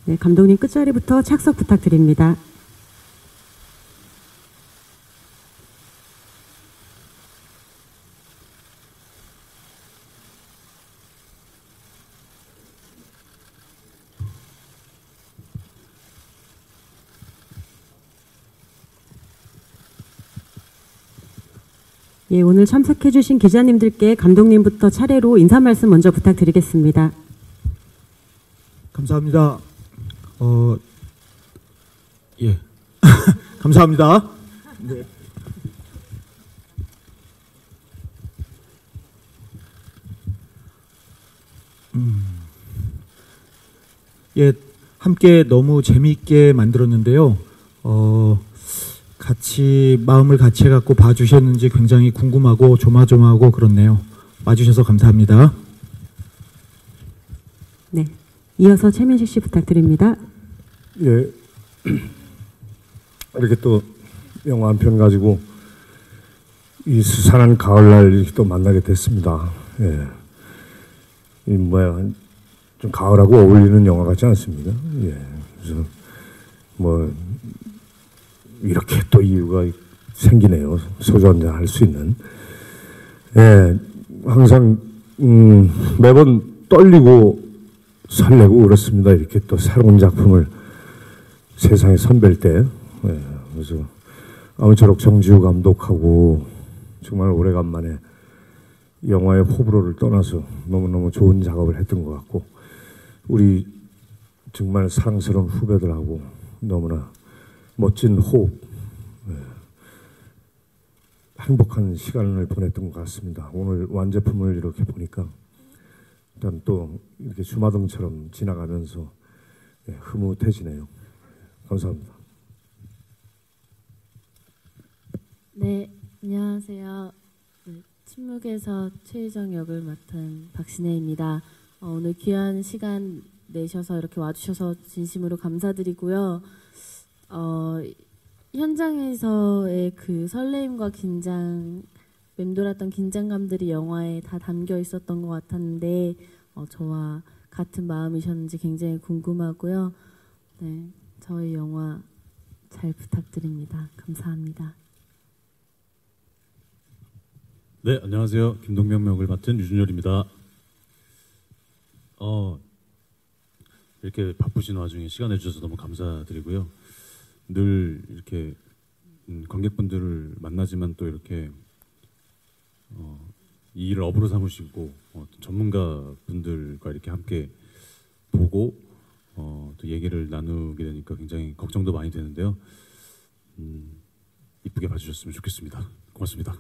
네, 감독님 끝자리부터 착석 부탁드립니다. 예, 오늘 참석해주신 기자님들께 감독님부터 차례로 인사 말씀 먼저 부탁드리겠습니다. 감사합니다. 예. 감사합니다. 네. 예, 함께 너무 재미있게 만들었는데요. 같이 마음을 같이 해갖고 봐주셨는지 굉장히 궁금하고 조마조마하고 그렇네요. 와주셔서 감사합니다. 네, 이어서 최민식 씨 부탁드립니다. 예, 이렇게 또 영화 한 편 가지고 이 수산한 가을날 이렇게 또 만나게 됐습니다. 예, 이 뭐야 좀 가을하고 어울리는 영화 같지 않습니까? 예, 그래서 뭐 이렇게 또 이유가 생기네요. 소주 한잔 할 수 있는. 예, 항상 매번 떨리고 설레고 그렇습니다. 이렇게 또 새로운 작품을 세상에 선배일 때. 예, 그래서 아무쪼록 정지우 감독하고 정말 오래간만에 영화의 호불호를 떠나서 너무너무 좋은 작업을 했던 것 같고, 우리 정말 사랑스러운 후배들하고 너무나 멋진 호흡, 행복한 시간을 보냈던 것 같습니다. 오늘 완제품을 이렇게 보니까 일단 또 이렇게 주마등처럼 지나가면서 흐뭇해지네요. 감사합니다. 네, 안녕하세요. 침묵에서 최유정 역을 맡은 박신혜입니다. 오늘 귀한 시간 내셔서 이렇게 와주셔서 진심으로 감사드리고요. 현장에서의 그 설레임과 긴장, 맴돌았던 긴장감들이 영화에 다 담겨 있었던 것 같았는데 저와 같은 마음이셨는지 굉장히 궁금하고요. 네, 저희 영화 잘 부탁드립니다. 감사합니다. 네, 안녕하세요. 김동명 역을 맡은 유준열입니다. 이렇게 바쁘신 와중에 시간 내주셔서 너무 감사드리고요. 늘 이렇게 관객분들을 만나지만 또 이렇게 이 일을 업으로 삼으시고 전문가분들과 이렇게 함께 보고 또 얘기를 나누게 되니까 굉장히 걱정도 많이 되는데요. 이쁘게 봐주셨으면 좋겠습니다. 고맙습니다.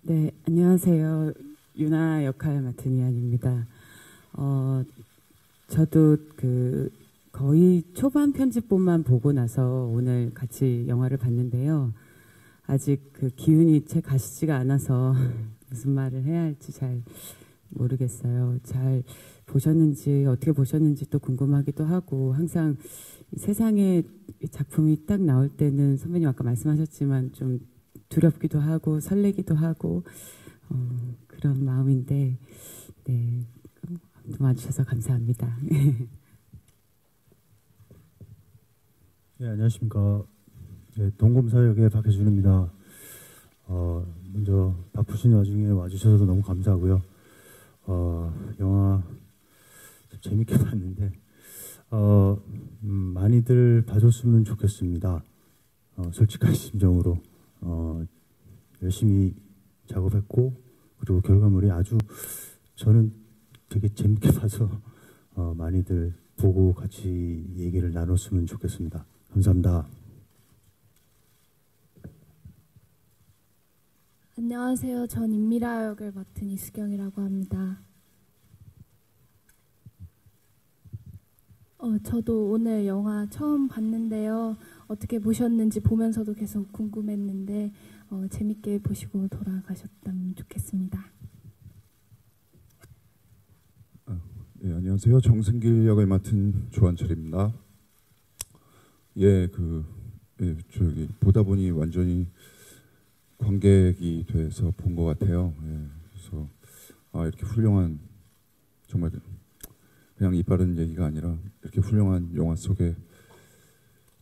네, 안녕하세요. 유나 역할 맡은 이한입니다. 저도 거의 초반 편집본만 보고 나서 오늘 같이 영화를 봤는데요. 아직 그 기운이 채 가시지가 않아서 무슨 말을 해야 할지 잘 모르겠어요. 잘 보셨는지 어떻게 보셨는지 또 궁금하기도 하고, 항상 세상에 작품이 딱 나올 때는 선배님 아까 말씀하셨지만 좀 두렵기도 하고 설레기도 하고 그런 마음인데, 네, 도와주셔서 감사합니다. 네, 안녕하십니까. 네, 동검사 역의 박혜준입니다. 먼저 바쁘신 와중에 와주셔서 너무 감사하고요. 영화 재밌게 봤는데 많이들 봐줬으면 좋겠습니다. 솔직한 심정으로 열심히 작업했고, 그리고 결과물이 아주 저는 되게 재밌게 봐서 많이들 보고 같이 얘기를 나눴으면 좋겠습니다. 감사합니다. 안녕하세요. 전 임미라 역을 맡은 이수경이라고 합니다. 저도 오늘 영화 처음 봤는데요. 어떻게 보셨는지 보면서도 계속 궁금했는데 재밌게 보시고 돌아가셨다면 좋겠습니다. 네, 안녕하세요. 정승길 역을 맡은 조한철입니다. 저기 보다 보니 완전히 관객이 돼서 본 것 같아요. 그래서 이렇게 훌륭한, 정말 그냥 이빠른 얘기가 아니라 이렇게 훌륭한 영화 속에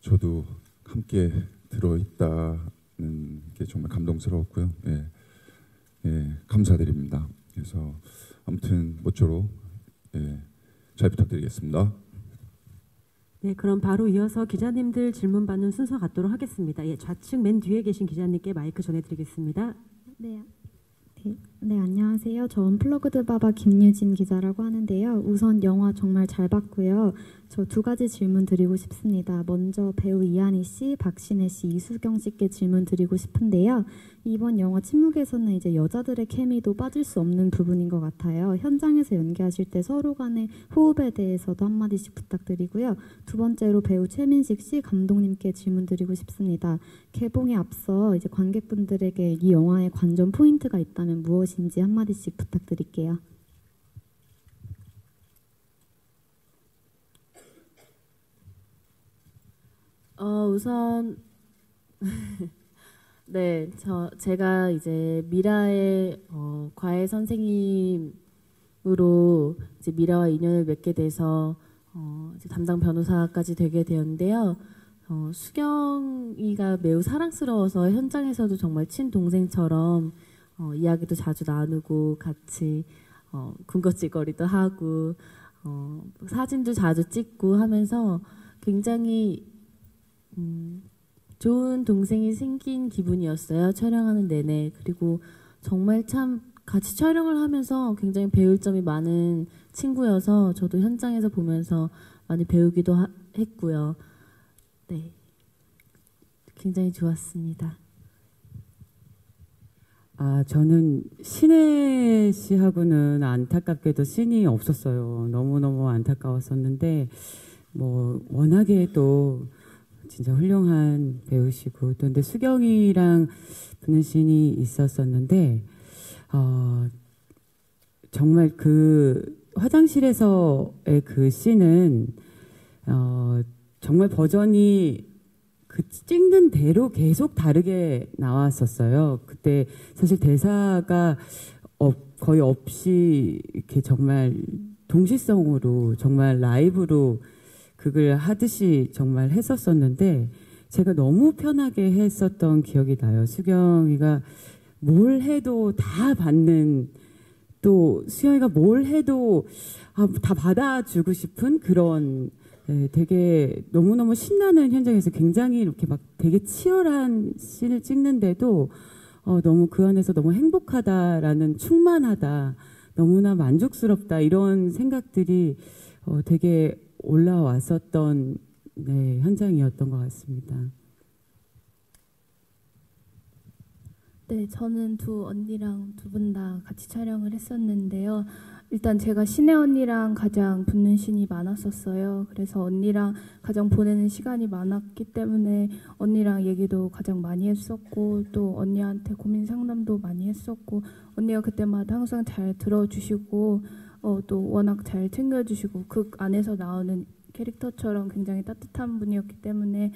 저도 함께 들어있다는 게 정말 감동스러웠고요. 예, 예, 감사드립니다. 그래서 아무튼 모쪼록 예, 잘 부탁드리겠습니다. 네, 그럼 바로 이어서 기자님들 질문 받는 순서 갖도록 하겠습니다. 예, 좌측 맨 뒤에 계신 기자님께 마이크 전해드리겠습니다. 네. 네, 안녕하세요. 저 언플러그드 바바 김유진 기자라고 하는데요. 우선 영화 정말 잘 봤고요. 저 두 가지 질문 드리고 싶습니다. 먼저 배우 이한희 씨, 박신혜 씨, 이수경 씨께 질문 드리고 싶은데요. 이번 영화 침묵에서는 이제 여자들의 케미도 빠질 수 없는 부분인 것 같아요. 현장에서 연기하실 때 서로 간의 호흡에 대해서도 한마디씩 부탁드리고요. 두 번째로 배우 최민식 씨 감독님께 질문 드리고 싶습니다. 개봉에 앞서 이제 관객분들에게 이 영화의 관전 포인트가 있다면 무엇인지 한마디씩 부탁드릴게요. 우선 네, 제가 이제 미라의 과외 선생님으로 이제 미라와 인연을 맺게 돼서 이제 담당 변호사까지 되게 되었는데요. 수경이가 매우 사랑스러워서 현장에서도 정말 친동생처럼 이야기도 자주 나누고 같이 군것질거리도 하고 사진도 자주 찍고 하면서 굉장히 좋은 동생이 생긴 기분이었어요. 촬영하는 내내. 그리고 정말 참 같이 촬영을 하면서 굉장히 배울 점이 많은 친구여서 저도 현장에서 보면서 많이 배우기도 했고요. 네, 굉장히 좋았습니다. 저는 신혜 씨하고는 안타깝게도 씬이 없었어요. 너무너무 안타까웠었는데 뭐 워낙에 또 진짜 훌륭한 배우시고 또 근데 수경이랑 붙는 씬이 있었었는데 정말 그 화장실에서의 그 씬은 정말 버전이 그 찍는 대로 계속 다르게 나왔었어요. 그때 사실 대사가 거의 없이 이렇게 정말 동시성으로 정말 라이브로 그걸 하듯이 정말 했었었는데 제가 너무 편하게 했었던 기억이 나요. 수경이가 뭘 해도 다 받는, 또 수경이가 뭘 해도 다 받아주고 싶은 그런 되게 너무너무 신나는 현장에서 굉장히 이렇게 막 되게 치열한 씬을 찍는데도 너무 그 안에서 너무 행복하다라는, 충만하다, 너무나 만족스럽다, 이런 생각들이 되게 올라왔었던 현장이었던 것 같습니다. 네, 저는 두 언니랑 두 분 다 같이 촬영을 했었는데요. 일단 제가 신혜 언니랑 가장 붙는 씬이 많았었어요. 그래서 언니랑 가장 보내는 시간이 많았기 때문에 언니랑 얘기도 가장 많이 했었고, 또 언니한테 고민 상담도 많이 했었고, 언니가 그때마다 항상 잘 들어주시고 또 워낙 잘 챙겨주시고 극 안에서 나오는 캐릭터처럼 굉장히 따뜻한 분이었기 때문에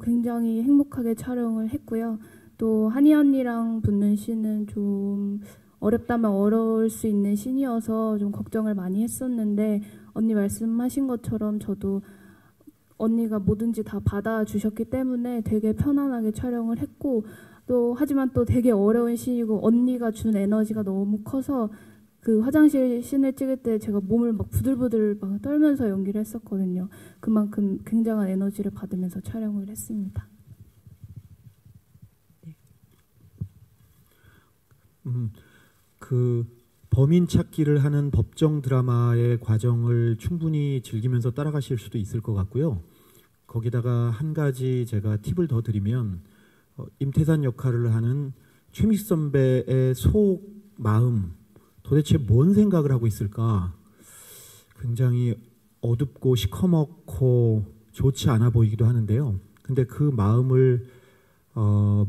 굉장히 행복하게 촬영을 했고요. 또 한희 언니랑 붙는 씬은 좀 어렵다면 어려울 수 있는 씬이어서 좀 걱정을 많이 했었는데, 언니 말씀하신 것처럼 저도 언니가 뭐든지 다 받아주셨기 때문에 되게 편안하게 촬영을 했고, 또 하지만 또 되게 어려운 씬이고 언니가 준 에너지가 너무 커서 그 화장실 씬을 찍을 때 제가 몸을 막 부들부들 막 떨면서 연기를 했었거든요. 그만큼 굉장한 에너지를 받으면서 촬영을 했습니다. 그 범인 찾기를 하는 법정 드라마의 과정을 충분히 즐기면서 따라가실 수도 있을 것 같고요. 거기다가 한 가지 제가 팁을 더 드리면, 임태산 역할을 하는 최민식 선배의 속 마음, 도대체 뭔 생각을 하고 있을까? 굉장히 어둡고 시커멓고 좋지 않아 보이기도 하는데요. 근데 그 마음을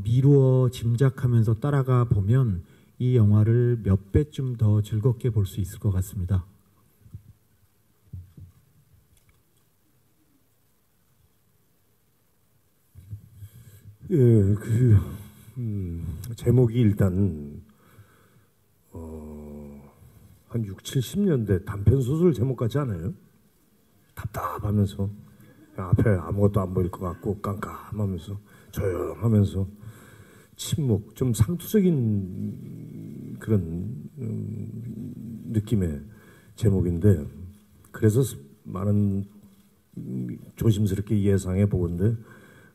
미루어 짐작하면서 따라가 보면 이 영화를 몇 배쯤 더 즐겁게 볼 수 있을 것 같습니다. 예, 제목이 일단 한 6, 70년대 단편 소설 제목 같지 않아요? 답답하면서 앞에 아무것도 안 보일 것 같고 깜깜하면서 조용하면서 침묵, 좀 상투적인 그런 느낌의 제목인데, 그래서 많은 조심스럽게 예상해 보건데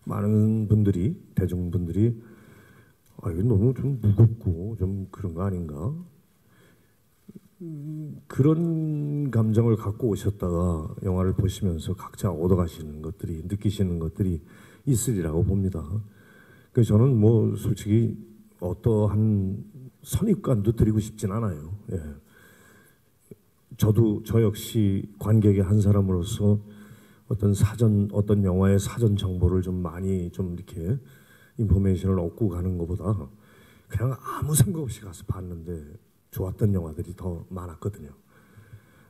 많은 분들이, 대중분들이 이거 너무 좀 무겁고 좀 그런 거 아닌가, 그런 감정을 갖고 오셨다가 영화를 보시면서 각자 얻어가시는 것들이, 느끼시는 것들이 있으리라고 봅니다. 그래서 저는 뭐 솔직히 어떠한 선입관도 드리고 싶진 않아요. 예. 저 역시 관객의 한 사람으로서 어떤 영화의 사전 정보를 좀 많이 좀 이렇게 인포메이션을 얻고 가는 것보다 그냥 아무 생각 없이 가서 봤는데 좋았던 영화들이 더 많았거든요.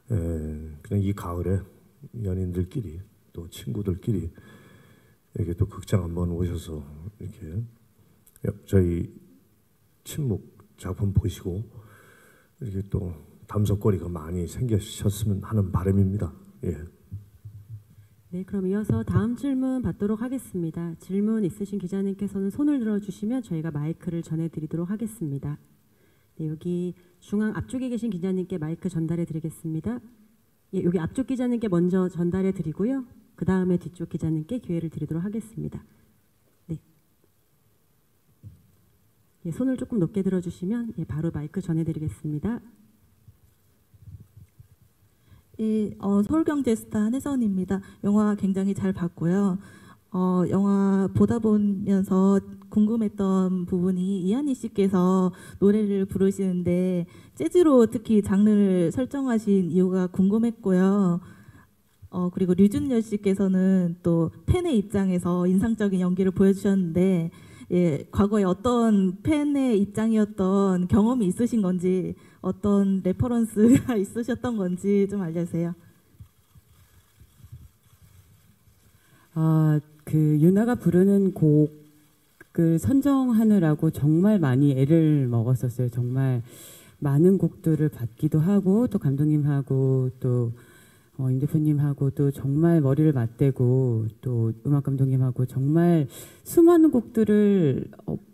그냥 이 가을에 연인들끼리 또 친구들끼리 이렇게 또 극장 한번 오셔서 이렇게 저희 침묵 작품 보시고 이렇게 또 담석거리가 많이 생기셨으면 하는 바람입니다. 예. 네, 그럼 이어서 다음 질문 받도록 하겠습니다. 질문 있으신 기자님께서는 손을 들어주시면 저희가 마이크를 전해드리도록 하겠습니다. 네, 여기 중앙 앞쪽에 계신 기자님께 마이크 전달해 드리겠습니다. 예, 여기 앞쪽 기자님께 먼저 전달해 드리고요. 그 다음에 뒤쪽 기자님께 기회를 드리도록 하겠습니다. 네. 예, 손을 조금 높게 들어주시면 바로 마이크 전해드리겠습니다. 예, 서울경제스타 한혜선입니다. 영화 굉장히 잘 봤고요. 영화 보다 보면서 궁금했던 부분이 이한희 씨께서 노래를 부르시는데 재즈로 특히 장르를 설정하신 이유가 궁금했고요. 그리고 류준열 씨께서는 또 팬의 입장에서 인상적인 연기를 보여주셨는데, 예, 과거에 어떤 팬의 입장이었던 경험이 있으신 건지, 어떤 레퍼런스가 있으셨던 건지 좀 알려주세요. 그 유나가 부르는 곡을 선정하느라고 정말 많이 애를 먹었었어요. 정말 많은 곡들을 받기도 하고, 또 감독님하고 또 임 대표님하고 또 정말 머리를 맞대고, 또 음악 감독님하고 정말 수많은 곡들을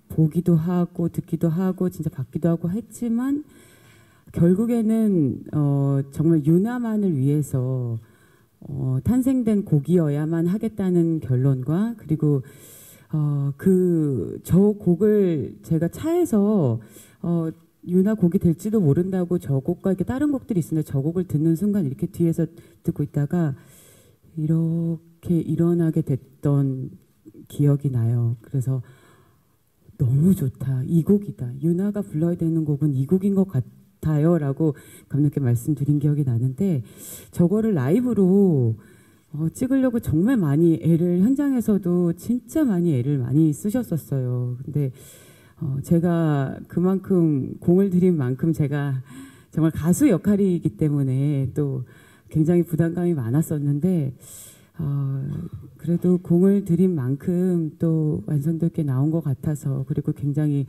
보기도 하고 듣기도 하고 진짜 받기도 하고 했지만, 결국에는 정말 유나만을 위해서 탄생된 곡이어야만 하겠다는 결론과, 그리고 저 곡을 제가 차에서 유나 곡이 될지도 모른다고 저 곡과 이렇게 다른 곡들이 있는데 저 곡을 듣는 순간 이렇게 뒤에서 듣고 있다가 이렇게 일어나게 됐던 기억이 나요. 그래서 너무 좋다, 이 곡이다, 유나가 불러야 되는 곡은 이 곡인 것 같아요 라고 감독님께 말씀드린 기억이 나는데, 저거를 라이브로 찍으려고 정말 많이 현장에서도 진짜 많이 애를 많이 쓰셨었어요. 근데 제가 그만큼 공을 들인 만큼 제가 정말 가수 역할이기 때문에 또 굉장히 부담감이 많았었는데, 그래도 공을 들인 만큼 또 완성도 있게 나온 것 같아서, 그리고 굉장히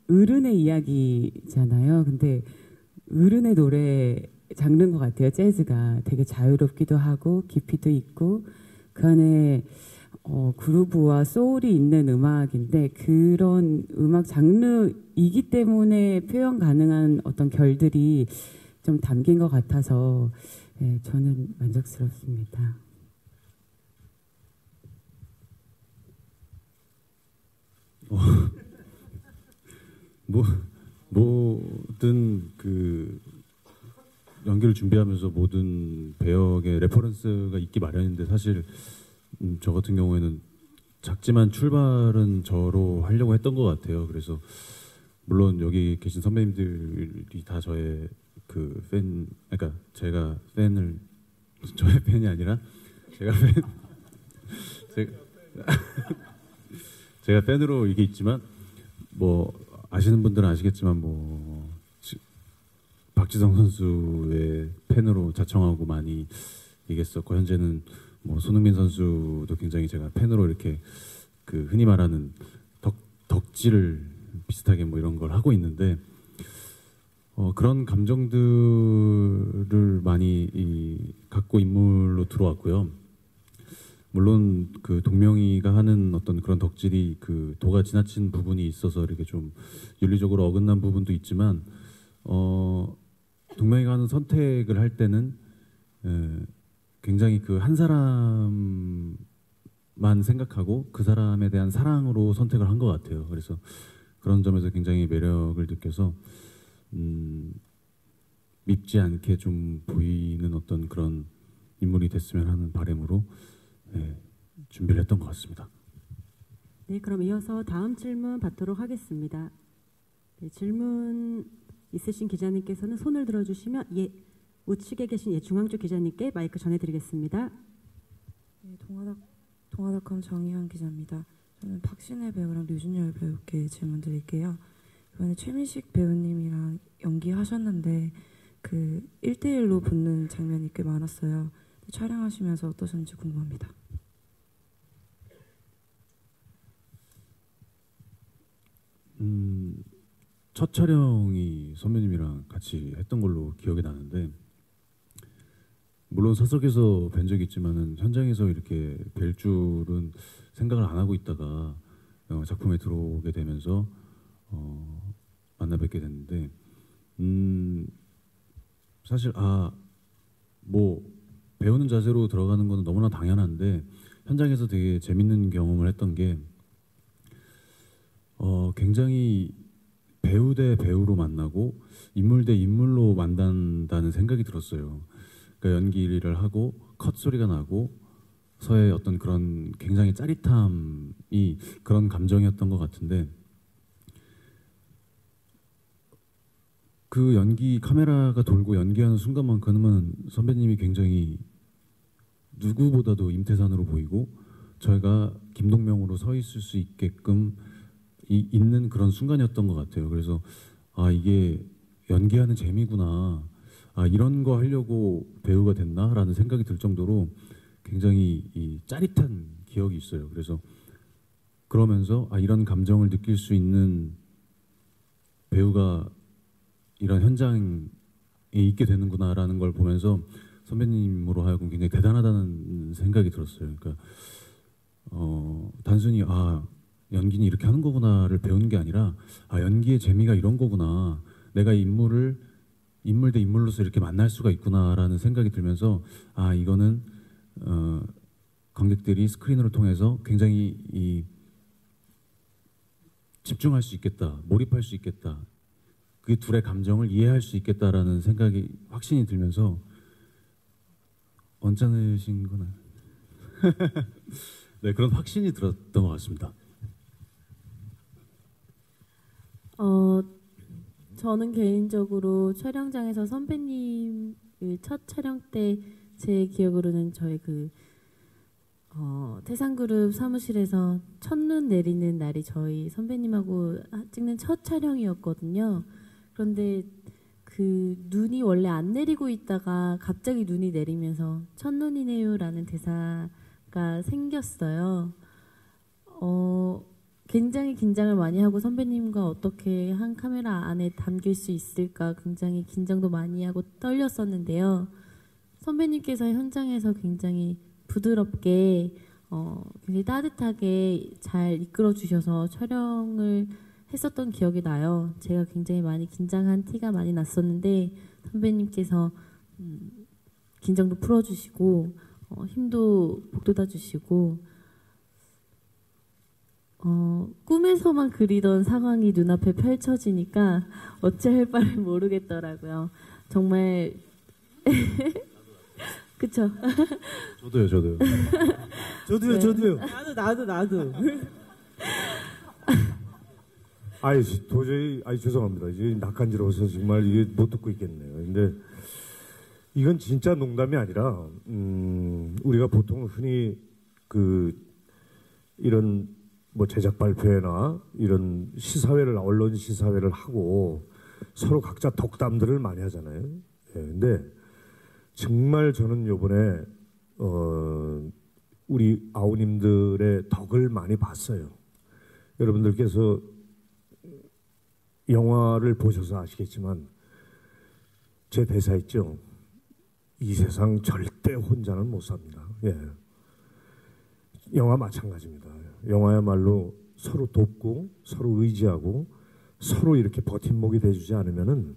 어른의 이야기잖아요. 근데 어른의 노래 장르인 것 같아요. 재즈가 되게 자유롭기도 하고 깊이도 있고, 그 안에 그루브와 소울이 있는 음악인데, 그런 음악 장르이기 때문에 표현 가능한 어떤 결들이 좀 담긴 것 같아서, 네, 저는 만족스럽습니다. 모든 그 연기를 준비하면서 모든 배역의 레퍼런스가 있기 마련인데, 사실 저 같은 경우에는 작지만 출발은 저로 하려고 했던 것 같아요. 그래서 물론 여기 계신 선배님들이 다 저의 그 그러니까 제가 저의 팬이 아니라 제가 팬으로 이게 있지만, 뭐 아시는 분들은 아시겠지만 뭐 박지성 선수의 팬으로 자청하고 많이 얘기했었고, 현재는 뭐 손흥민 선수도 굉장히 제가 팬으로 이렇게 그 흔히 말하는 덕질을 비슷하게 뭐 이런 걸 하고 있는데, 그런 감정들을 많이 갖고 인물로 들어왔고요. 물론 그 동명이가 하는 어떤 그런 덕질이 그 도가 지나친 부분이 있어서 이렇게 좀 윤리적으로 어긋난 부분도 있지만 동명이가 하는 선택을 할 때는 굉장히 그 한 사람만 생각하고 그 사람에 대한 사랑으로 선택을 한 것 같아요. 그래서 그런 점에서 굉장히 매력을 느껴서 밉지 않게 좀 보이는 어떤 그런 인물이 됐으면 하는 바람으로 준비를 했던 것 같습니다. 네, 그럼 이어서 다음 질문 받도록 하겠습니다. 네, 질문 있으신 기자님께서는 손을 들어주시면 우측에 계신 중앙 쪽 기자님께 마이크 전해드리겠습니다. 네, 동아닷컴 정희연 기자입니다. 저는 박신혜 배우랑 류준열 배우께 질문 드릴게요. 이번에 최민식 배우님이랑 연기하셨는데 그 1대1로 붙는 장면이 꽤 많았어요. 촬영하시면서 어떠셨는지 궁금합니다. 첫 촬영이 선배님이랑 같이 했던 걸로 기억이 나는데 물론 사석에서 뵌 적이 있지만은 현장에서 이렇게 뵐 줄은 생각을 안 하고 있다가 작품에 들어오게 되면서 만나 뵙게 됐는데 사실 뭐 배우는 자세로 들어가는 거는 너무나 당연한데 현장에서 되게 재밌는 경험을 했던 게 굉장히 배우 대 배우로 만나고 인물 대 인물로 만난다는 생각이 들었어요. 그러니까 연기를 하고 컷 소리가 나고 서의 어떤 그런 굉장히 짜릿함이 그런 감정이었던 것 같은데 그 연기 카메라가 돌고 연기하는 순간만큼은 선배님이 굉장히 누구보다도 임태산으로 보이고 저희가 김동명으로 서 있을 수 있게끔 있는 그런 순간이었던 것 같아요. 그래서 이게 연기하는 재미구나. 이런 거 하려고 배우가 됐나라는 생각이 들 정도로 굉장히 짜릿한 기억이 있어요. 그래서 그러면서 이런 감정을 느낄 수 있는 배우가 이런 현장에 있게 되는구나라는 걸 보면서 선배님으로 하여금 굉장히 대단하다는 생각이 들었어요. 그러니까 단순히 연기는 이렇게 하는 거구나를 배우는 게 아니라 연기의 재미가 이런 거구나. 내가 인물 대 인물로서 이렇게 만날 수가 있구나라는 생각이 들면서 이거는 관객들이 스크린으로 통해서 굉장히 집중할 수 있겠다, 몰입할 수 있겠다, 그 둘의 감정을 이해할 수 있겠다라는 생각이 확신이 들면서 언짢으신 거나요? 네, 그런 확신이 들었던 것 같습니다. 저는 개인적으로 촬영장에서 선배님 첫 촬영 때 제 기억으로는 저희 태산그룹 사무실에서 첫눈 내리는 날이 저희 선배님하고 찍는 첫 촬영이었거든요. 그런데 그 눈이 원래 안 내리고 있다가 갑자기 눈이 내리면서 첫눈이네요라는 대사가 생겼어요. 굉장히 긴장을 많이 하고 선배님과 어떻게 한 카메라 안에 담길 수 있을까 굉장히 긴장도 많이 하고 떨렸었는데요. 선배님께서 현장에서 굉장히 부드럽게 굉장히 따뜻하게 잘 이끌어 주셔서 촬영을 했었던 기억이 나요. 제가 굉장히 많이 긴장한 티가 많이 났었는데 선배님께서 긴장도 풀어주시고 힘도 북돋아 주시고 꿈에서만 그리던 상황이 눈앞에 펼쳐지니까 어찌할 바를 모르겠더라고요. 정말 그쵸? 저도요. 저도요. 나도. 도저히 죄송합니다. 이제 낯간지러워서 정말 이게 못 듣고 있겠네요. 근데 이건 진짜 농담이 아니라 우리가 보통 흔히 이런 뭐 제작 발표회나 이런 언론 시사회를 하고 서로 각자 덕담들을 많이 하잖아요. 근데 정말 저는 요번에 우리 아우님들의 덕을 많이 봤어요. 여러분들께서 영화를 보셔서 아시겠지만 제 대사 있죠. 이 세상 절대 혼자는 못 삽니다. 예. 영화 마찬가지입니다. 영화야말로 서로 돕고 서로 의지하고 서로 이렇게 버팀목이 돼주지 않으면은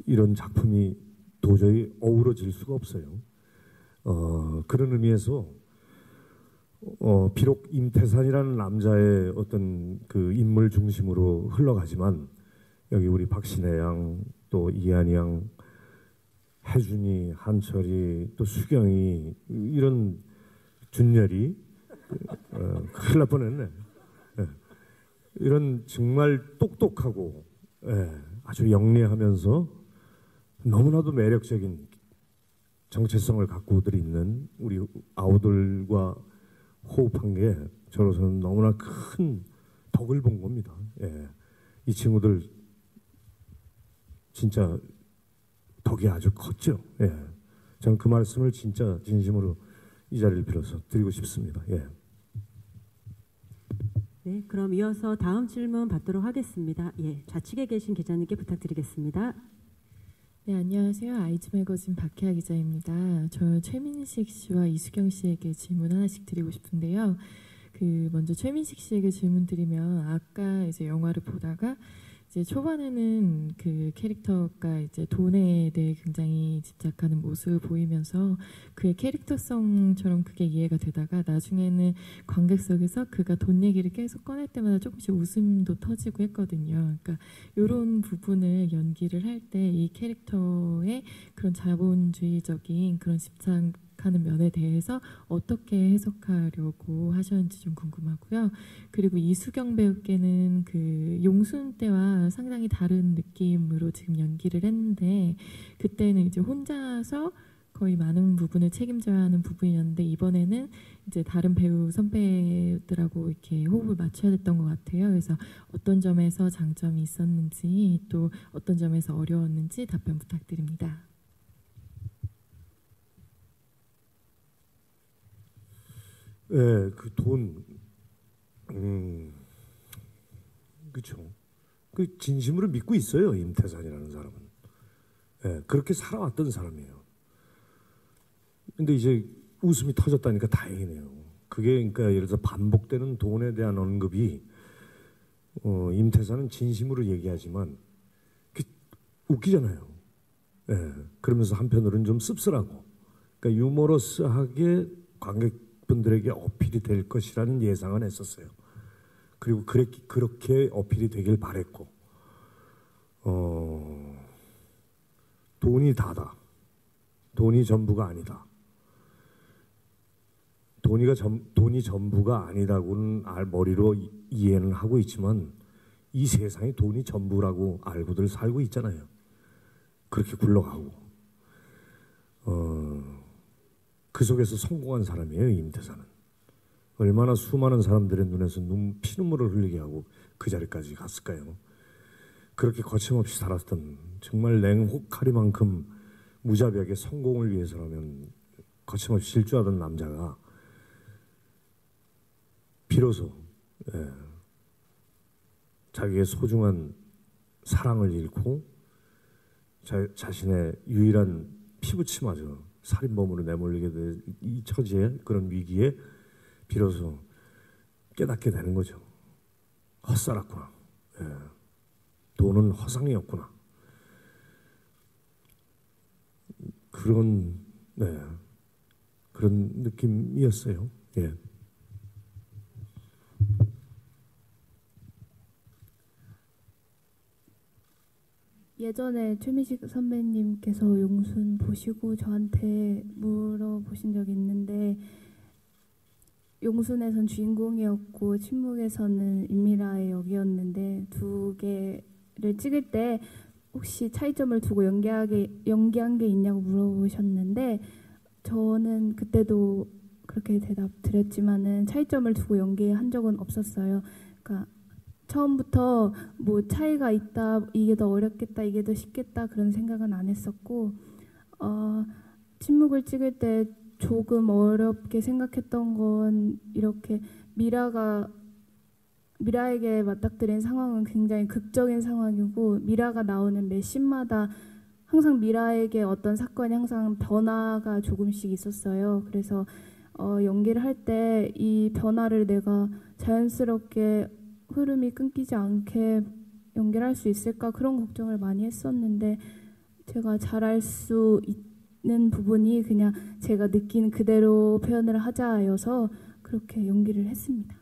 이런 작품이 도저히 어우러질 수가 없어요. 그런 의미에서 비록 임태산이라는 남자의 어떤 그 인물 중심으로 흘러가지만 여기 우리 박신혜 양, 또 이한이 양, 혜준이, 한철이, 또 수경이 이런 준열이 큰일 날 뻔했네. 예. 이런 정말 똑똑하고 아주 영리하면서 너무나도 매력적인 정체성을 갖고들 있는 우리 아우들과 호흡한 게 저로서는 너무나 큰 덕을 본 겁니다. 예. 이 친구들 진짜 덕이 아주 컸죠. 예. 저는 그 말씀을 진짜 진심으로 이 자리를 빌어서 드리고 싶습니다. 예. 네, 그럼 이어서 다음 질문 받도록 하겠습니다. 예, 좌측에 계신 기자님께 부탁드리겠습니다. 네, 안녕하세요. 아이즈 매거진 박혜아 기자입니다. 저 최민식 씨와 이수경 씨에게 질문 하나씩 드리고 싶은데요. 먼저 최민식 씨에게 질문 드리면 아까 이제 영화를 보다가 이제 초반에는 그 캐릭터가 이제 돈에 대해 굉장히 집착하는 모습을 보이면서 그의 캐릭터성처럼 그게 이해가 되다가 나중에는 관객석에서 그가 돈 얘기를 계속 꺼낼 때마다 조금씩 웃음도 터지고 했거든요. 그러니까 이런 부분을 연기를 할 때 이 캐릭터의 그런 자본주의적인 그런 집착하는 면에 대해서 어떻게 해석하려고 하셨는지 좀 궁금하고요. 그리고 이수경 배우께는 그 용순 때와 상당히 다른 느낌으로 지금 연기를 했는데 그때는 이제 혼자서 거의 많은 부분을 책임져야 하는 부분이었는데 이번에는 이제 다른 배우 선배들하고 이렇게 호흡을 맞춰야 됐던 것 같아요. 그래서 어떤 점에서 장점이 있었는지 또 어떤 점에서 어려웠는지 답변 부탁드립니다. 네, 그 돈, 그렇죠. 그 진심으로 믿고 있어요, 임태산이라는 사람은. 네, 그렇게 살아왔던 사람이에요. 근데 이제 웃음이 터졌다니까 다행이네요. 그게 그러니까 예를 들어서 반복되는 돈에 대한 언급이 임태산은 진심으로 얘기하지만 웃기잖아요. 네, 그러면서 한편으로는 좀 씁쓸하고, 그러니까 유머러스하게 관객분들에게 어필이 될 것이라는 예상은 했었어요. 그리고 그렇게 어필이 되길 바랬고, 돈이 다다. 돈이 전부가 아니다. 돈이 전부가 아니다고는 머리로 이해는 하고 있지만 이 세상이 돈이 전부라고 알고들 살고 있잖아요. 그렇게 굴러가고 그 속에서 성공한 사람이에요. 임태산은 얼마나 수많은 사람들의 눈에서 피눈물을 흘리게 하고 그 자리까지 갔을까요? 그렇게 거침없이 살았던 정말 냉혹하리만큼 무자비하게 성공을 위해서라면 거침없이 질주하던 남자가 비로소 자기의 소중한 사랑을 잃고 자신의 유일한 피부치마저 살인범으로 내몰리게 된 이 처지에 그런 위기에 비로소 깨닫게 되는 거죠. 헛살았구나. 돈은 허상이었구나. 그런 느낌이었어요. 예. 예전에 최민식 선배님께서 용순 보시고 저한테 물어보신 적이 있는데 용순에선 주인공이었고 침묵에서는 임미라의 역이었는데 두 개를 찍을 때 혹시 차이점을 두고 연기한 게 있냐고 물어보셨는데 저는 그때도 그렇게 대답 드렸지만은 차이점을 두고 연기한 적은 없었어요. 그러니까 처음부터 뭐 차이가 있다, 이게 더 어렵겠다, 이게 더 쉽겠다 그런 생각은 안 했었고 침묵을 찍을 때 조금 어렵게 생각했던 건 이렇게 미라에게 맞닥뜨린 상황은 굉장히 극적인 상황이고 미라가 나오는 매 씬마다 항상 미라에게 어떤 사건이 항상 변화가 조금씩 있었어요. 그래서 연기를 할 때 이 변화를 내가 자연스럽게 흐름이 끊기지 않게 연기를 할 수 있을까 그런 걱정을 많이 했었는데 제가 잘할 수 있는 부분이 그냥 제가 느낀 그대로 표현을 하자여서 그렇게 연기를 했습니다.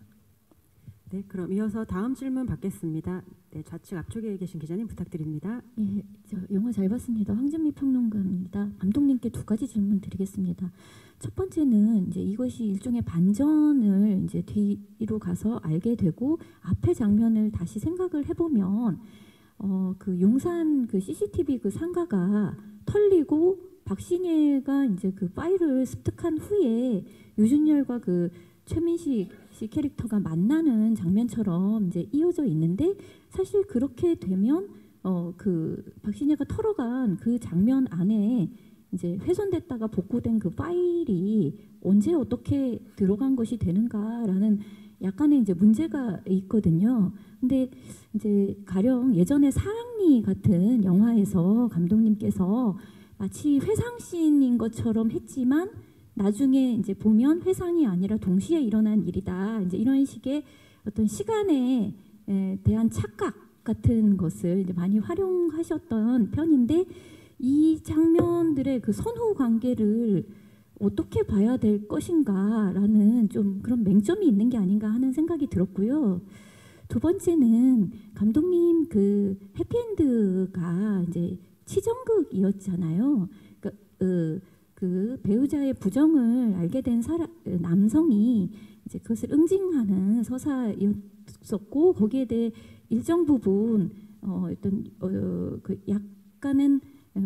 네, 그럼 이어서 다음 질문 받겠습니다. 네, 좌측 앞쪽에 계신 기자님 부탁드립니다. 예, 저 영화 잘 봤습니다. 황정미 평론가입니다. 감독님께 두 가지 질문 드리겠습니다. 첫 번째는 이제 이것이 일종의 반전을 이제 뒤로 가서 알게 되고 앞에 장면을 다시 생각을 해보면 그 용산 그 CCTV 그 상가가 털리고 박신혜가 이제 그 파일을 습득한 후에 유준열과 그 최민식 씨 캐릭터가 만나는 장면처럼 이제 이어져 있는데 사실 그렇게 되면 그 박신혜가 털어간 그 장면 안에 이제 훼손됐다가 복구된 그 파일이 언제 어떻게 들어간 것이 되는가라는 약간의 이제 문제가 있거든요. 근데 이제 가령 예전에 사랑니 같은 영화에서 감독님께서 마치 회상씬인 것처럼 했지만 나중에 이제 보면 회상이 아니라 동시에 일어난 일이다. 이제 이런 식의 어떤 시간에 대한 착각 같은 것을 이제 많이 활용하셨던 편인데 이 장면들의 그 선후 관계를 어떻게 봐야 될 것인가라는 좀 그런 맹점이 있는 게 아닌가 하는 생각이 들었고요. 두 번째는 감독님 그 해피엔드가 이제 치정극이었잖아요. 그러니까 그 배우자의 부정을 알게 된 남성이 이제 그것을 응징하는 서사였었고 거기에 대해 일정 부분 어떤 그 약간은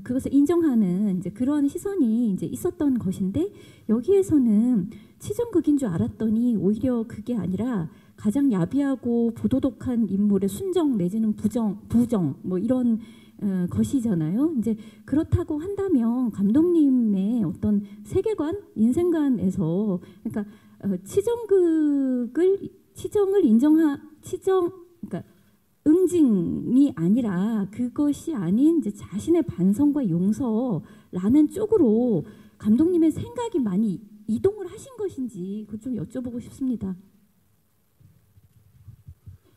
그것을 인정하는 이제 그런 시선이 이제 있었던 것인데 여기에서는 치정극인 줄 알았더니 오히려 그게 아니라 가장 야비하고 부도덕한 인물의 순정 내지는 부정 뭐 이런 것이잖아요. 이제 그렇다고 한다면 감독님의 어떤 세계관, 인생관에서 그러니까 그러니까 응징이 아니라 그것이 아닌 이제 자신의 반성과 용서라는 쪽으로 감독님의 생각이 많이 이동을 하신 것인지 그걸 좀 여쭤보고 싶습니다.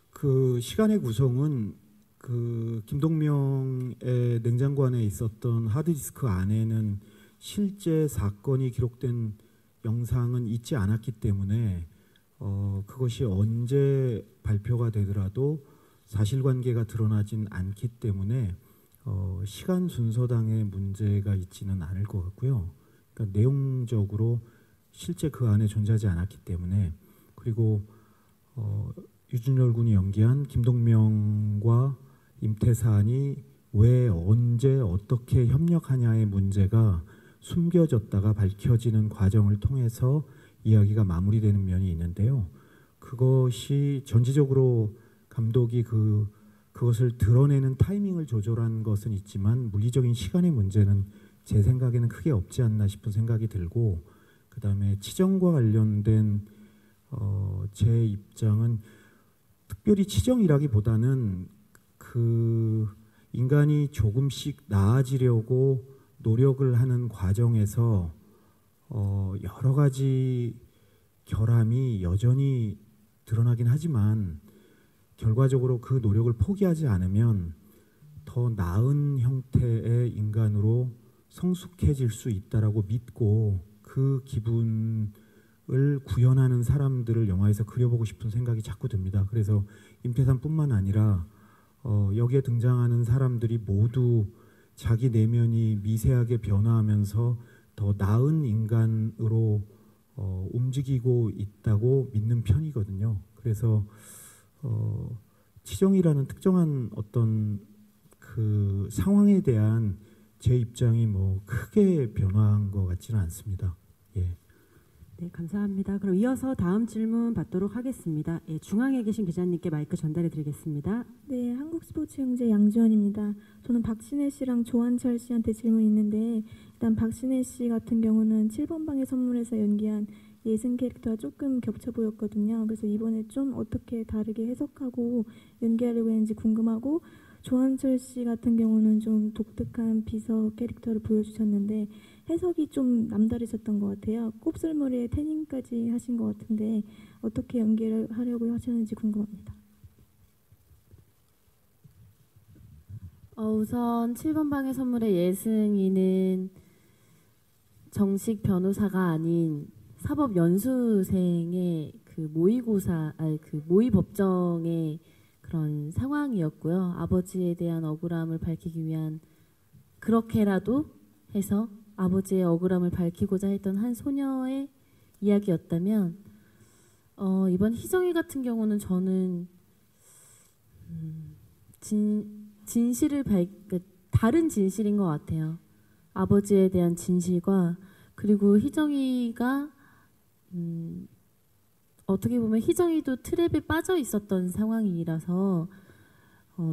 그 시간의 구성은 그 김동명의 냉장고 안에 있었던 하드디스크 안에는 실제 사건이 기록된 영상은 있지 않았기 때문에 그것이 언제 발표가 되더라도 사실관계가 드러나진 않기 때문에 시간 순서당의 문제가 있지는 않을 것 같고요. 그러니까 내용적으로 실제 그 안에 존재하지 않았기 때문에 그리고 유준열 군이 연기한 김동명과 임태산이 왜 언제 어떻게 협력하냐의 문제가 숨겨졌다가 밝혀지는 과정을 통해서 이야기가 마무리되는 면이 있는데요. 그것이 전체적으로 감독이 그것을 드러내는 타이밍을 조절한 것은 있지만 물리적인 시간의 문제는 제 생각에는 크게 없지 않나 싶은 생각이 들고 그 다음에 치정과 관련된 제 입장은 특별히 치정이라기보다는 그 인간이 조금씩 나아지려고 노력을 하는 과정에서 여러 가지 결함이 여전히 드러나긴 하지만 결과적으로 그 노력을 포기하지 않으면 더 나은 형태의 인간으로 성숙해질 수 있다라고 믿고 그 기분을 구현하는 사람들을 영화에서 그려보고 싶은 생각이 자꾸 듭니다. 그래서 임태산뿐만 아니라 여기에 등장하는 사람들이 모두 자기 내면이 미세하게 변화하면서 더 나은 인간으로 움직이고 있다고 믿는 편이거든요. 그래서 치정이라는 특정한 어떤 그 상황에 대한 제 입장이 뭐 크게 변화한 것 같지는 않습니다. 예. 네, 감사합니다. 그럼 이어서 다음 질문 받도록 하겠습니다. 예, 중앙에 계신 기자님께 마이크 전달해 드리겠습니다. 네, 한국스포츠영재 양주원입니다. 저는 박신혜 씨랑 조한철 씨한테 질문이 있는데 일단 박신혜 씨 같은 경우는 7번 방의 선물에서 연기한 예승 캐릭터와 조금 겹쳐 보였거든요. 그래서 이번에 좀 어떻게 다르게 해석하고 연기하려고 했는지 궁금하고 조한철 씨 같은 경우는 좀 독특한 비서 캐릭터를 보여주셨는데 해석이 좀 남다르셨던 것 같아요. 곱슬머리에 태닝까지 하신 것 같은데 어떻게 연기를 하려고 하셨는지 궁금합니다. 우선 7번 방의 선물의 예승이는 정식 변호사가 아닌 사법연수생의 그 모의고사, 그 모의법정의 그런 상황이었고요. 아버지에 대한 억울함을 밝히기 위한 그렇게라도 해서 아버지의 억울함을 밝히고자 했던 한 소녀의 이야기였다면 이번 희정이 같은 경우는 저는 진실을 다른 진실인 것 같아요. 아버지에 대한 진실과 그리고 희정이가 어떻게 보면 희정이도 트랩에 빠져 있었던 상황이라서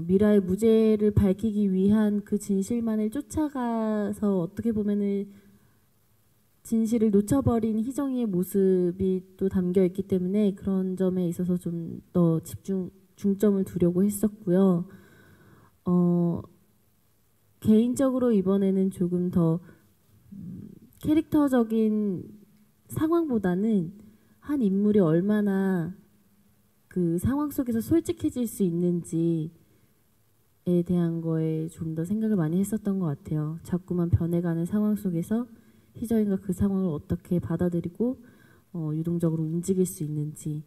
미라의 무죄를 밝히기 위한 그 진실만을 쫓아가서 어떻게 보면은 진실을 놓쳐버린 희정이의 모습이 또 담겨 있기 때문에 그런 점에 있어서 좀 더 중점을 두려고 했었고요. 개인적으로 이번에는 조금 더 캐릭터적인 상황보다는 한 인물이 얼마나 그 상황 속에서 솔직해질 수 있는지에 대한 거에 좀 더 생각을 많이 했었던 것 같아요. 자꾸만 변해가는 상황 속에서 희정이가 그 상황을 어떻게 받아들이고 유동적으로 움직일 수 있는지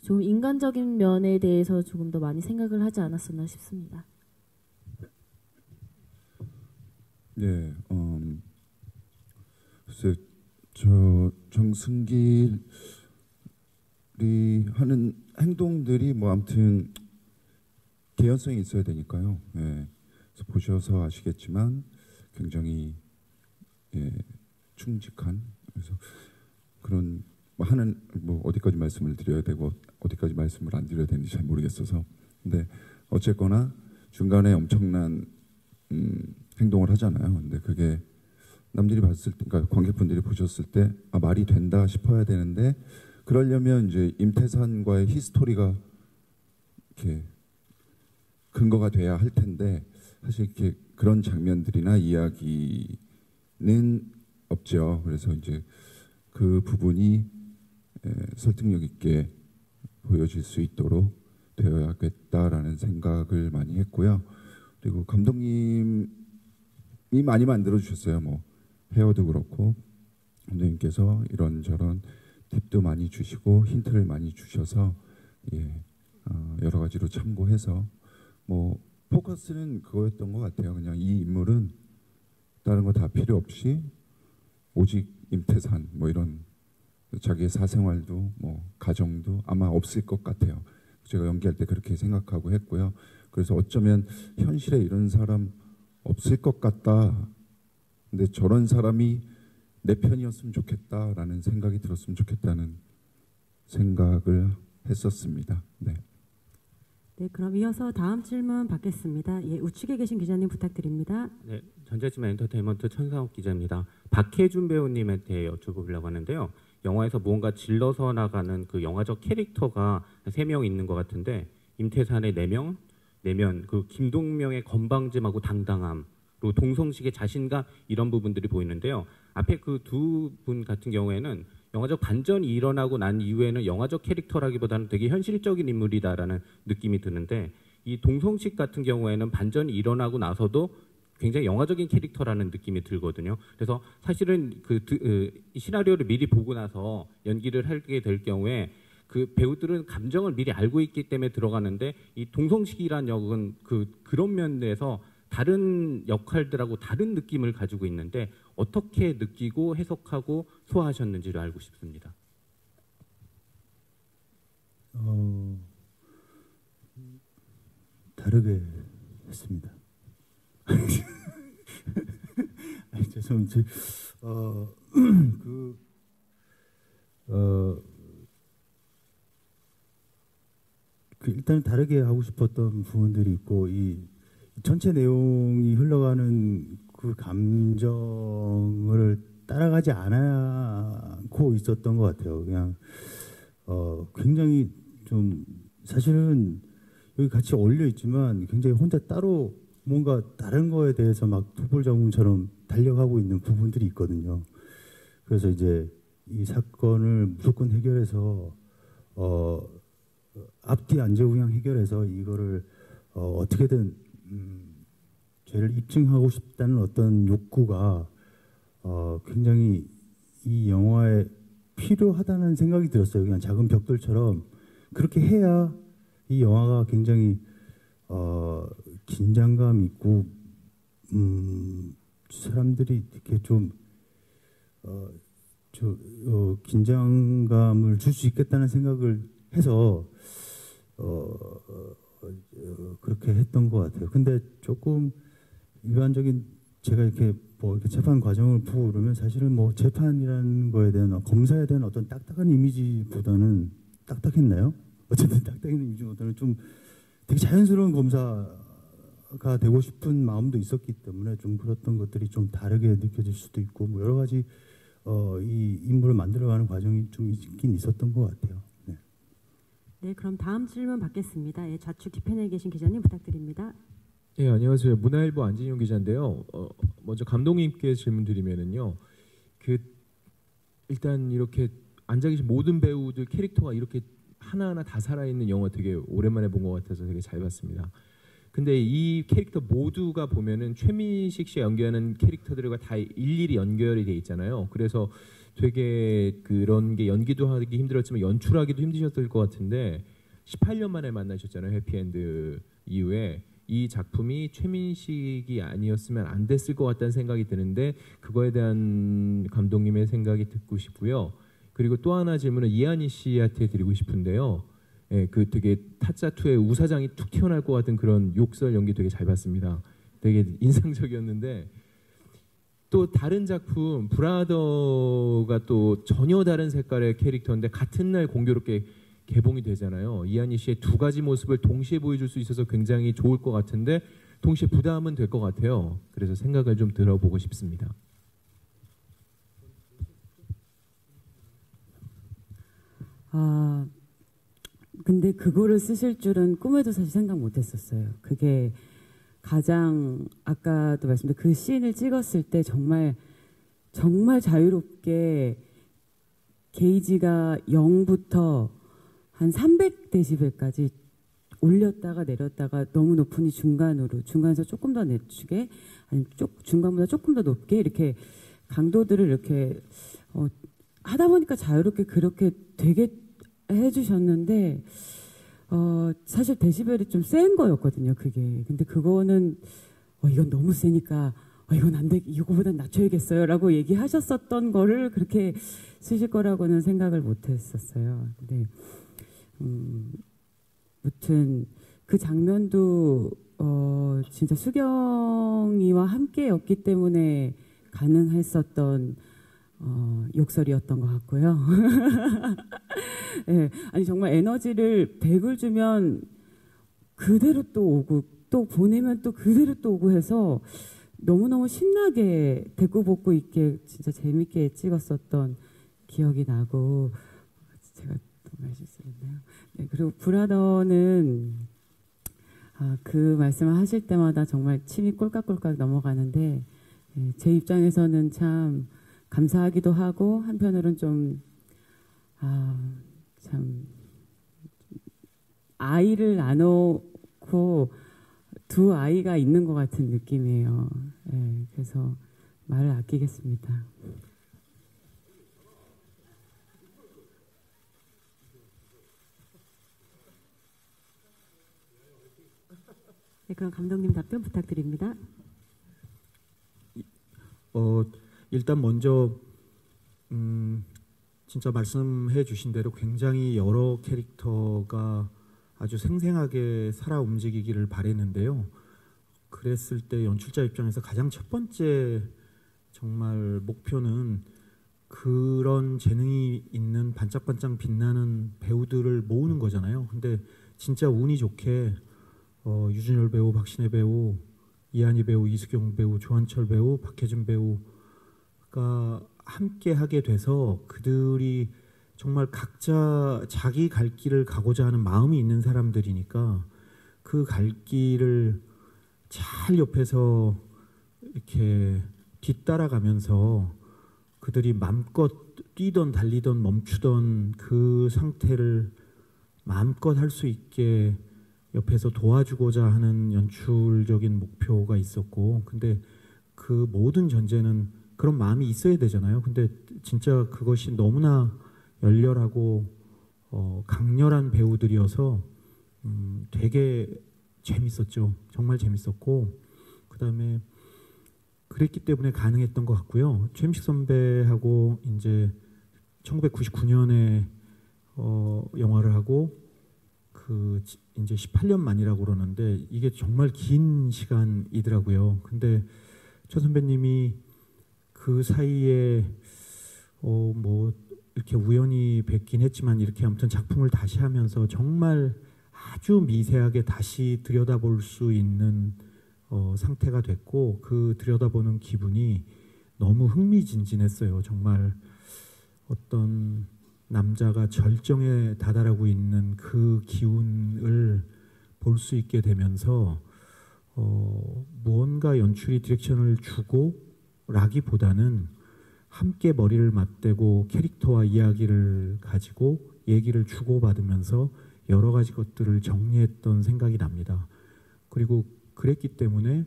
좀 인간적인 면에 대해서 조금 더 많이 생각을 하지 않았었나 싶습니다. 네, 글쎄 저 정승길이 하는 행동들이 뭐 아무튼 개연성이 있어야 되니까요. 예, 그래서 보셔서 아시겠지만 굉장히 충직한 그래서 그런 뭐 하는 뭐 어디까지 말씀을 드려야 되고 어디까지 말씀을 안 드려야 되는지 잘 모르겠어서 근데 어쨌거나 중간에 엄청난 행동을 하잖아요. 근데 그게 남들이 봤을 때, 그러니까 관객분들이 보셨을 때 말이 된다 싶어야 되는데 그러려면 이제 임태산과의 히스토리가 이렇게 근거가 돼야 할 텐데 사실 이렇게 그런 장면들이나 이야기는 없죠. 그래서 이제 그 부분이 설득력 있게 보여질 수 있도록 되어야겠다라는 생각을 많이 했고요. 그리고 감독님이 많이 만들어 주셨어요. 뭐 헤어도 그렇고 감독님께서 이런저런 팁도 많이 주시고 힌트를 많이 주셔서 여러 가지로 참고해서 뭐 포커스는 그거였던 것 같아요. 그냥 이 인물은 다른 거 다 필요 없이 오직 임태산 뭐 이런 자기의 사생활도 뭐 가정도 아마 없을 것 같아요. 제가 연기할 때 그렇게 생각하고 했고요. 그래서 어쩌면 현실에 이런 사람 없을 것 같다. 근데 저런 사람이 내 편이었으면 좋겠다라는 생각이 들었으면 좋겠다는 생각을 했었습니다. 네. 네, 그럼 이어서 다음 질문 받겠습니다. 우측에 계신 기자님 부탁드립니다. 네, 전자지만 엔터테인먼트 천상욱 기자입니다. 박해준 배우님에 대해 여쭤보려고 하는데요. 영화에서 무언가 질러서 나가는 그 영화적 캐릭터가 3명 있는 것 같은데 임태산의 내면, 그 김동명의 건방짐하고 당당함, 그리고 동성식의 자신감 이런 부분들이 보이는데요. 앞에 그 두 분 같은 경우에는 영화적 반전이 일어나고 난 이후에는 영화적 캐릭터라기보다는 되게 현실적인 인물이다라는 느낌이 드는데 이 동성식 같은 경우에는 반전이 일어나고 나서도 굉장히 영화적인 캐릭터라는 느낌이 들거든요. 그래서 사실은 이 시나리오를 미리 보고 나서 연기를 하게 될 경우에 그 배우들은 감정을 미리 알고 있기 때문에 들어가는데 이 동성식이란 역은 그런 면에서 다른 역할들하고 다른 느낌을 가지고 있는데 어떻게 느끼고 해석하고 소화하셨는지를 알고 싶습니다. 다르게 했습니다. 죄송합니다. 일단 다르게 하고 싶었던 부분들이 있고 이 전체 내용이 흘러가는 그 감정을 따라가지 않고 있었던 것 같아요. 그냥 굉장히 좀 사실은 여기 같이 어울려 있지만 굉장히 혼자 따로 뭔가 다른 거에 대해서 막 토벌장군처럼 달려가고 있는 부분들이 있거든요. 그래서 이제 이 사건을 무조건 해결해서 앞뒤 안전우양 해결해서 이거를 어떻게든 죄를 입증하고 싶다는 어떤 욕구가 굉장히 이 영화에 필요하다는 생각이 들었어요. 그냥 작은 벽돌처럼 그렇게 해야 이 영화가 굉장히 긴장감 있고 사람들이 이렇게 좀 긴장감을 줄 수 있겠다는 생각을 해서 그렇게 했던 것 같아요. 근데 조금 일반적인 제가 이렇게 뭐 이렇게 재판 과정을 보고 그러면 사실은 뭐 재판이라는 거에 대한 검사에 대한 어떤 딱딱한 이미지보다는 딱딱했나요? 어쨌든 딱딱한 이미지보다는 좀 되게 자연스러운 검사가 되고 싶은 마음도 있었기 때문에 좀 그랬던 것들이 좀 다르게 느껴질 수도 있고 뭐 여러 가지 이 인물을 만들어가는 과정이 좀 있긴 있었던 것 같아요. 네. 네, 그럼 다음 질문 받겠습니다. 예, 좌측 뒤편에 계신 기자님 부탁드립니다. 예, 안녕하세요. 문화일보 안진용 기자인데요. 먼저 감독님께 질문드리면은요. 일단 이렇게 앉아 계신 모든 배우들 캐릭터가 이렇게 하나하나 다 살아있는 영화 되게 오랜만에 본 것 같아서 되게 잘 봤습니다. 근데 이 캐릭터 모두가 보면은 최민식 씨가 연기하는 캐릭터들과 다 일일이 연결이 돼 있잖아요. 그래서 되게 그런 게 연기도 하기 힘들었지만 연출하기도 힘드셨을 것 같은데 18년 만에 만나셨잖아요. 해피엔드 이후에. 이 작품이 최민식이 아니었으면 안 됐을 것 같다는 생각이 드는데 그거에 대한 감독님의 생각이 듣고 싶고요. 그리고 또 하나 질문은 이한희 씨한테 드리고 싶은데요. 예, 그 되게 타짜2의 우사장이 툭 튀어나올 것 같은 그런 욕설 연기 되게 잘 봤습니다. 되게 인상적이었는데 또 다른 작품 브라더가 또 전혀 다른 색깔의 캐릭터인데 같은 날 공교롭게 개봉이 되잖아요. 이한희 씨의 두 가지 모습을 동시에 보여줄 수 있어서 굉장히 좋을 것 같은데 동시에 부담은 될 것 같아요. 그래서 생각을 좀 들어보고 싶습니다. 근데 그거를 쓰실 줄은 꿈에도 사실 생각 못했었어요. 그게 가장 아까도 말씀드린 그 씬을 찍었을 때 정말 자유롭게 게이지가 0부터 한 300데시벨까지 올렸다가 내렸다가 너무 높으니 중간에서 조금 더 낮추게 아니면 중간보다 조금 더 높게 이렇게 강도들을 이렇게 하다 보니까 자유롭게 그렇게 되게 해주셨는데 사실 데시벨이 좀 센 거였거든요. 그게. 근데 그거는 이건 너무 세니까 이건 안 돼. 이거보단 낮춰야겠어요. 라고 얘기하셨었던 거를 그렇게 쓰실 거라고는 생각을 못 했었어요. 근데 무튼 그 장면도 진짜 수경이와 함께였기 때문에 가능했었던 욕설이었던 것 같고요. 네, 아니 정말 에너지를 100을 주면 그대로 또 오고 또 보내면 또 그대로 또 오고 해서 너무너무 신나게 대꾸복구 있게 진짜 재밌게 찍었었던 기억이 나고 제가 또 말실수했나요? 네, 그리고 브라더는 그 말씀을 하실 때마다 정말 침이 꼴깍꼴깍 넘어가는데 제 입장에서는 참 감사하기도 하고 한편으로는 좀 참 아이를 안고 두 아이가 있는 것 같은 느낌이에요. 네, 그래서 말을 아끼겠습니다. 네, 그럼 감독님 답변 부탁드립니다. 일단 먼저 진짜 말씀해 주신 대로 굉장히 여러 캐릭터가 아주 생생하게 살아 움직이기를 바랬는데요. 그랬을 때 연출자 입장에서 가장 첫 번째 정말 목표는 그런 재능이 있는 반짝반짝 빛나는 배우들을 모으는 거잖아요. 근데 진짜 운이 좋게 유준열 배우, 박신혜 배우, 이한희 배우, 이수경 배우, 조한철 배우, 박해준 배우가 함께 하게 돼서 그들이 정말 각자 자기 갈 길을 가고자 하는 마음이 있는 사람들이니까 그 갈 길을 잘 옆에서 이렇게 뒤따라가면서 그들이 마음껏 뛰던 달리던 멈추던 그 상태를 마음껏 할 수 있게 옆에서 도와주고자 하는 연출적인 목표가 있었고, 근데 그 모든 전제는 그런 마음이 있어야 되잖아요. 근데 진짜 그것이 너무나 열렬하고 강렬한 배우들이어서 되게 재밌었죠. 정말 재밌었고, 그다음에 그랬기 때문에 가능했던 것 같고요. 최민식 선배하고 이제 1999년에 영화를 하고 그 이제 18년 만이라고 그러는데 이게 정말 긴 시간이더라고요. 근데 최 선배님이 그 사이에 뭐 이렇게 우연히 뵙긴 했지만 이렇게 아무튼 작품을 다시 하면서 정말 아주 미세하게 다시 들여다볼 수 있는 상태가 됐고, 그 들여다보는 기분이 너무 흥미진진했어요. 정말 어떤 남자가 절정에 다다르고 있는 그 기운을 볼 수 있게 되면서 무언가 연출이 디렉션을 주고 라기보다는 함께 머리를 맞대고 캐릭터와 이야기를 가지고 얘기를 주고받으면서 여러 가지 것들을 정리했던 생각이 납니다. 그리고 그랬기 때문에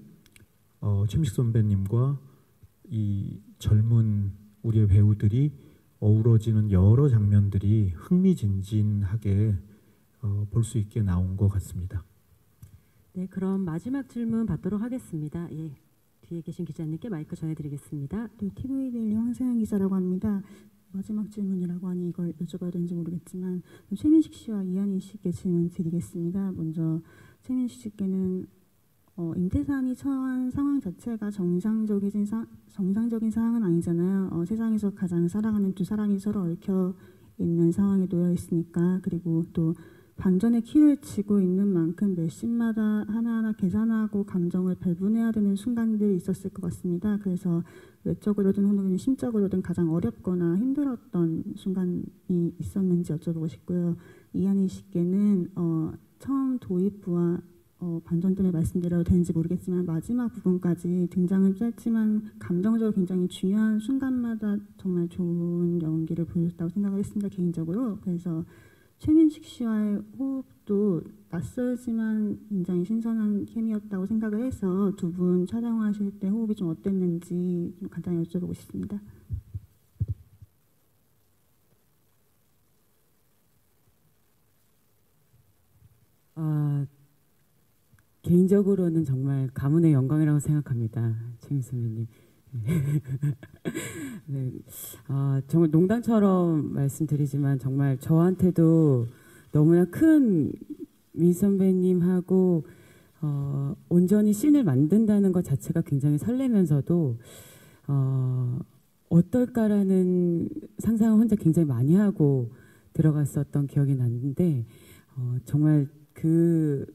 최민식 선배님과 이 젊은 우리의 배우들이 어우러지는 여러 장면들이 흥미진진하게 볼 수 있게 나온 것 같습니다. 네, 그럼 마지막 질문 받도록 하겠습니다. 예, 뒤에 계신 기자님께 마이크 전해드리겠습니다. 네, TV데일리 황세영 기자라고 합니다. 마지막 질문이라고 하니 이걸 여쭤봐야 되는지 모르겠지만 최민식 씨와 이한희 씨께 질문 드리겠습니다. 먼저 최민식 씨께는 임태산이 처한 상황 자체가 정상적인 상황은 아니잖아요. 세상에서 가장 사랑하는 두 사람이 서로 얽혀 있는 상황에 놓여 있으니까. 그리고 또 반전의 키를 쥐고 있는 만큼 몇 씬마다 하나하나 계산하고 감정을 배분해야 되는 순간들이 있었을 것 같습니다. 그래서 외적으로든 혹은 심적으로든 가장 어렵거나 힘들었던 순간이 있었는지 여쭤보고 싶고요. 이한희 씨께는 처음 도입부와 반전 때문에 말씀드려도 되는지 모르겠지만 마지막 부분까지 등장은 짧지만 감정적으로 굉장히 중요한 순간마다 정말 좋은 연기를 보여줬다고 생각을 했습니다. 개인적으로. 그래서 최민식 씨와의 호흡도 낯설지만 굉장히 신선한 케미였다고 생각을 해서 두 분 촬영하실 때 호흡이 좀 어땠는지 좀 간단히 여쭤보고 싶습니다. 개인적으로는 정말 가문의 영광이라고 생각합니다. 최민식 선배님. 네. 정말 농담처럼 말씀드리지만 정말 저한테도 너무나 큰 민 선배님하고 온전히 씬을 만든다는 것 자체가 굉장히 설레면서도 어떨까라는 상상을 혼자 굉장히 많이 하고 들어갔었던 기억이 났는데 정말 그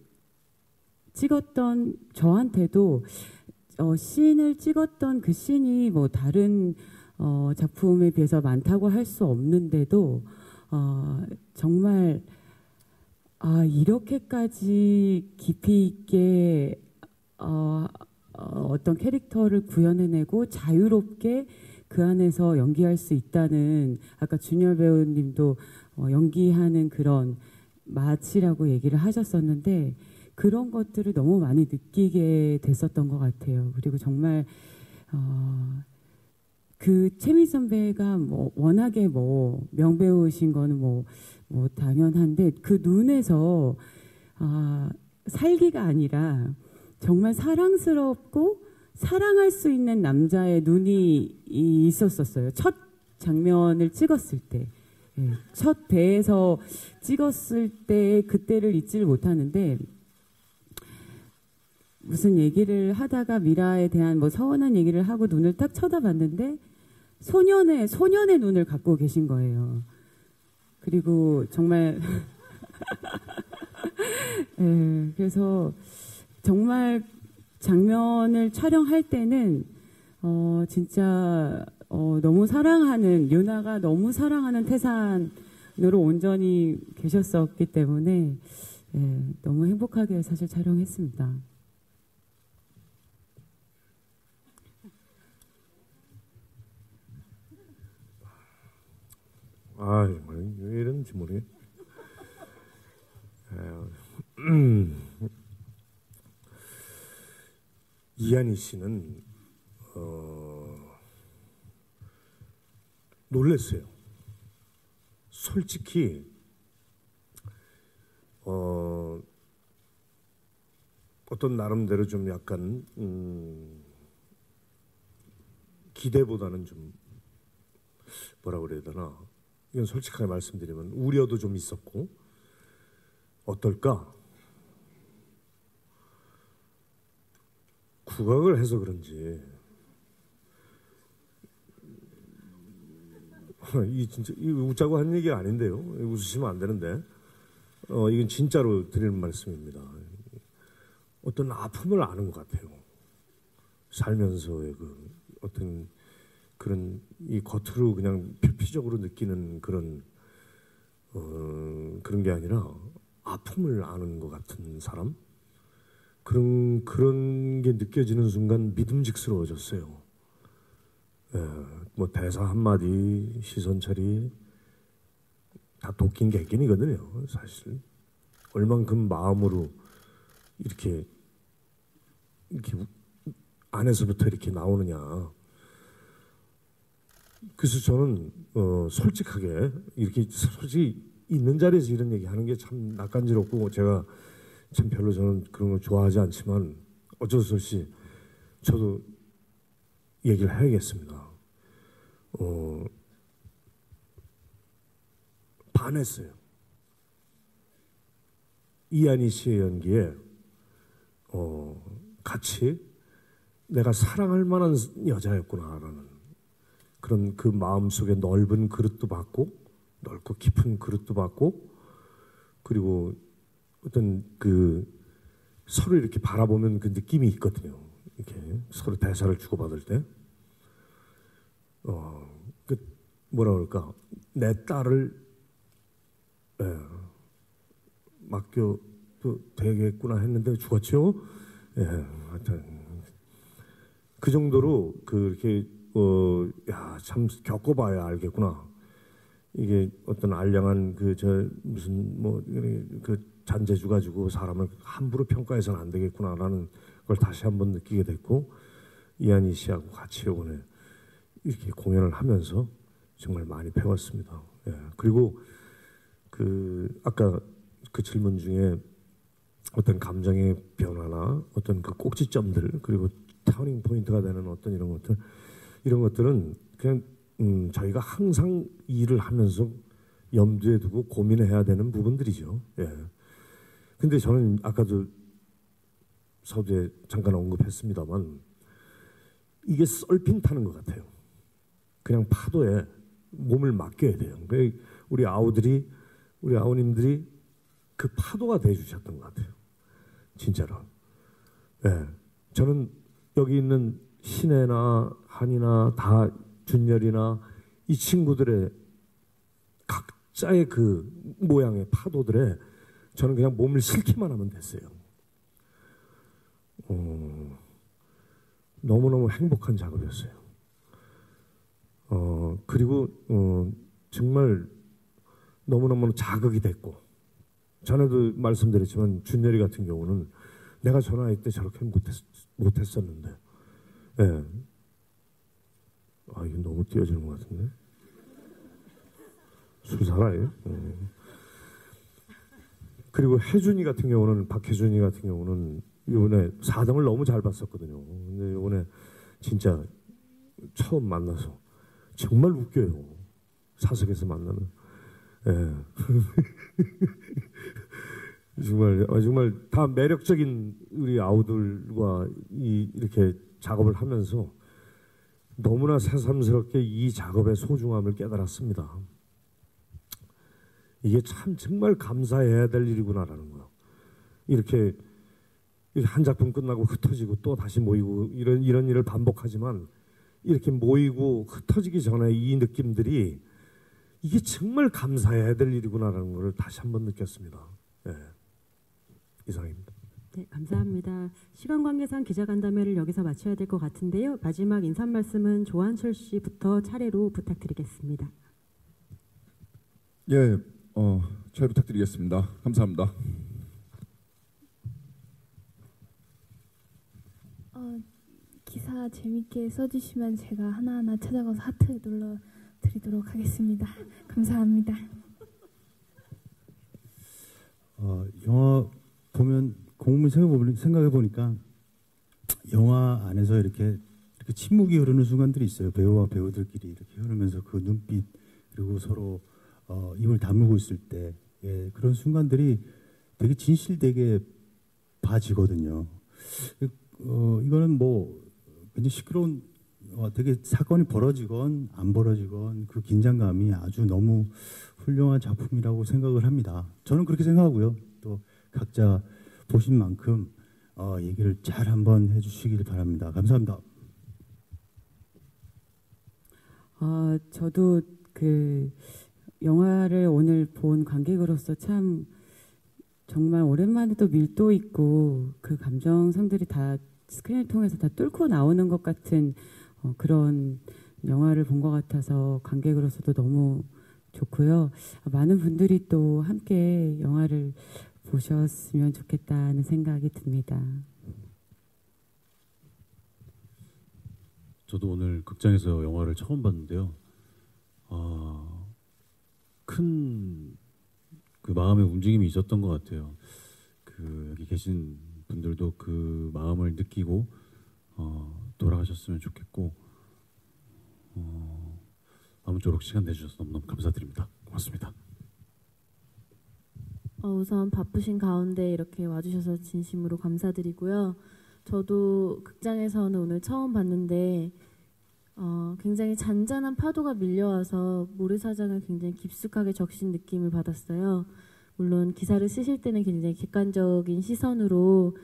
찍었던 저한테도 씬을 찍었던 그 씬이 뭐 다른 작품에 비해서 많다고 할 수 없는데도 정말 이렇게까지 깊이 있게 어떤 캐릭터를 구현해내고 자유롭게 그 안에서 연기할 수 있다는, 아까 준열 배우님도 연기하는 그런 맛이라고 얘기를 하셨었는데 그런 것들을 너무 많이 느끼게 됐었던 것 같아요. 그리고 정말 그 최민 선배가 워낙에 명배우신 거는 당연한데 그 눈에서 살기가 아니라 정말 사랑스럽고 사랑할 수 있는 남자의 눈이 있었었어요. 첫 장면을 찍었을 때, 첫 배에서 찍었을 때 그때를 잊지를 못하는데, 무슨 얘기를 하다가 미라에 대한 서운한 얘기를 하고 눈을 딱 쳐다봤는데 소년의 눈을 갖고 계신 거예요. 그리고 정말 그래서 정말 장면을 촬영할 때는 진짜 너무 사랑하는, 유나가 너무 사랑하는 태산으로 온전히 계셨었기 때문에 너무 행복하게 사실 촬영했습니다. 아, 왜 이런지 모르겠. 이한희 씨는 놀랐어요. 솔직히 어떤 나름대로 좀 약간 기대보다는 좀 뭐라 그래야 되나, 이건 솔직하게 말씀드리면 우려도 좀 있었고, 어떨까? 국악을 해서 그런지 이 진짜 이 웃자고 한 얘기가 아닌데요. 웃으시면 안 되는데 이건 진짜로 드리는 말씀입니다. 어떤 아픔을 아는 것 같아요. 살면서의 그 어떤 그런 이 겉으로 그냥 표피적으로 느끼는 그런 그런 게 아니라 아픔을 아는 것 같은 사람, 그런 게 느껴지는 순간 믿음직스러워졌어요. 뭐 대사 한마디, 시선 처리 다 도끼인 객긴이거든요. 사실 얼만큼 마음으로 이렇게 안에서부터 이렇게 나오느냐. 그래서 저는 솔직하게 이렇게 솔직히 있는 자리에서 이런 얘기 하는 게 참 낯간지럽고, 제가 참 별로 저는 그런 걸 좋아하지 않지만 어쩔 수 없이 저도 얘기를 해야겠습니다. 반했어요. 이한희 씨의 연기에 같이 내가 사랑할 만한 여자였구나라는 그런 그 마음속에 넓은 그릇도 받고, 넓고 깊은 그릇도 받고, 그리고 어떤 그 서로 이렇게 바라보는 그 느낌이 있거든요. 이렇게 서로 대사를 주고받을 때, 그 뭐라 그럴까, 내 딸을 맡겨도 되겠구나 했는데 죽었죠. 하여튼 그 정도로 그렇게 야, 참 겪어봐야 알겠구나. 이게 어떤 알량한 무슨 그 잔재주 가지고 사람을 함부로 평가해서는 안 되겠구나라는 걸 다시 한번 느끼게 됐고, 이한희 씨하고 같이 이번에 이렇게 공연을 하면서 정말 많이 배웠습니다. 그리고 아까 그 질문 중에 어떤 감정의 변화나 어떤 그 꼭지점들, 그리고 터닝 포인트가 되는 어떤 이런 것들은 그냥 저희가 항상 일을 하면서 염두에 두고 고민해야 되는 부분들이죠. 근데 저는 아까도 서두에 잠깐 언급했습니다만, 이게 썰핀 타는 것 같아요. 그냥 파도에 몸을 맡겨야 돼요. 우리 아우님들이 그 파도가 돼주셨던 것 같아요. 진짜로. 저는 여기 있는 신혜나 한이나 다 준열이나 이 친구들의 각자의 그 모양의 파도들에 저는 그냥 몸을 실기만 하면 됐어요. 너무너무 행복한 작업이었어요. 그리고 정말 너무너무 자극이 됐고, 전에도 말씀드렸지만 준열이 같은 경우는 내가 전화할 때 저렇게 못했었는데, 이거 너무 띄어지는 것 같은데. 술 살아요? 그리고 혜준이 같은 경우는, 박혜준이 같은 경우는 이번에 4등을 너무 잘 봤었거든요. 근데 이번에 진짜 처음 만나서 정말 웃겨요. 사석에서 만나면. 정말 다 매력적인 우리 아우들과 이렇게 작업을 하면서 너무나 새삼스럽게 이 작업의 소중함을 깨달았습니다. 이게 참 정말 감사해야 될 일이구나라는 거예요. 이렇게 한 작품 끝나고 흩어지고 또 다시 모이고 이런 일을 반복하지만, 이렇게 모이고 흩어지기 전에 이 느낌들이 이게 정말 감사해야 될 일이구나라는 걸 다시 한번 느꼈습니다. 이상입니다. 네, 감사합니다. 시간 관계상 기자간담회를 여기서 마쳐야 될 것 같은데요. 마지막 인사 말씀은 조한철 씨부터 차례로 부탁드리겠습니다. 예, 잘 부탁드리겠습니다. 감사합니다. 기사 재밌게 써주시면 제가 하나하나 찾아가서 하트 눌러드리도록 하겠습니다. 감사합니다. 영화 보면 곰을 생각해 보니까 영화 안에서 이렇게 침묵이 흐르는 순간들이 있어요. 배우와 배우들끼리 이렇게 흐르면서 그 눈빛 그리고 서로 입을 다물고 있을 때 그런 순간들이 되게 진실되게 봐지거든요. 이거는 뭐 굉장히 시끄러운 되게 사건이 벌어지건 안 벌어지건 그 긴장감이 아주 너무 훌륭한 작품이라고 생각을 합니다. 저는 그렇게 생각하고요. 또 각자 보신 만큼 얘기를 잘 한번 해주시길 바랍니다. 감사합니다. 저도 그 영화를 오늘 본 관객으로서 참 정말 오랜만에 또 밀도 있고 그 감정선들이 다 스크린을 통해서 다 뚫고 나오는 것 같은 그런 영화를 본 것 같아서 관객으로서도 너무 좋고요. 많은 분들이 또 함께 영화를 보셨으면 좋겠다는 생각이 듭니다. 저도 오늘 극장에서 영화를 처음 봤는데요. 큰 그 마음의 움직임이 있었던 것 같아요. 그 여기 계신 분들도 그 마음을 느끼고 돌아가셨으면 좋겠고 아무쪼록 시간 내주셔서 너무너무 감사드립니다. 고맙습니다. 우선 바쁘신 가운데 이렇게 와주셔서 진심으로 감사드리고요. 저도 극장에서는 오늘 처음 봤는데 굉장히 잔잔한 파도가 밀려와서 모래사장을 굉장히 깊숙하게 적신 느낌을 받았어요. 물론 기사를 쓰실 때는 굉장히 객관적인 시선으로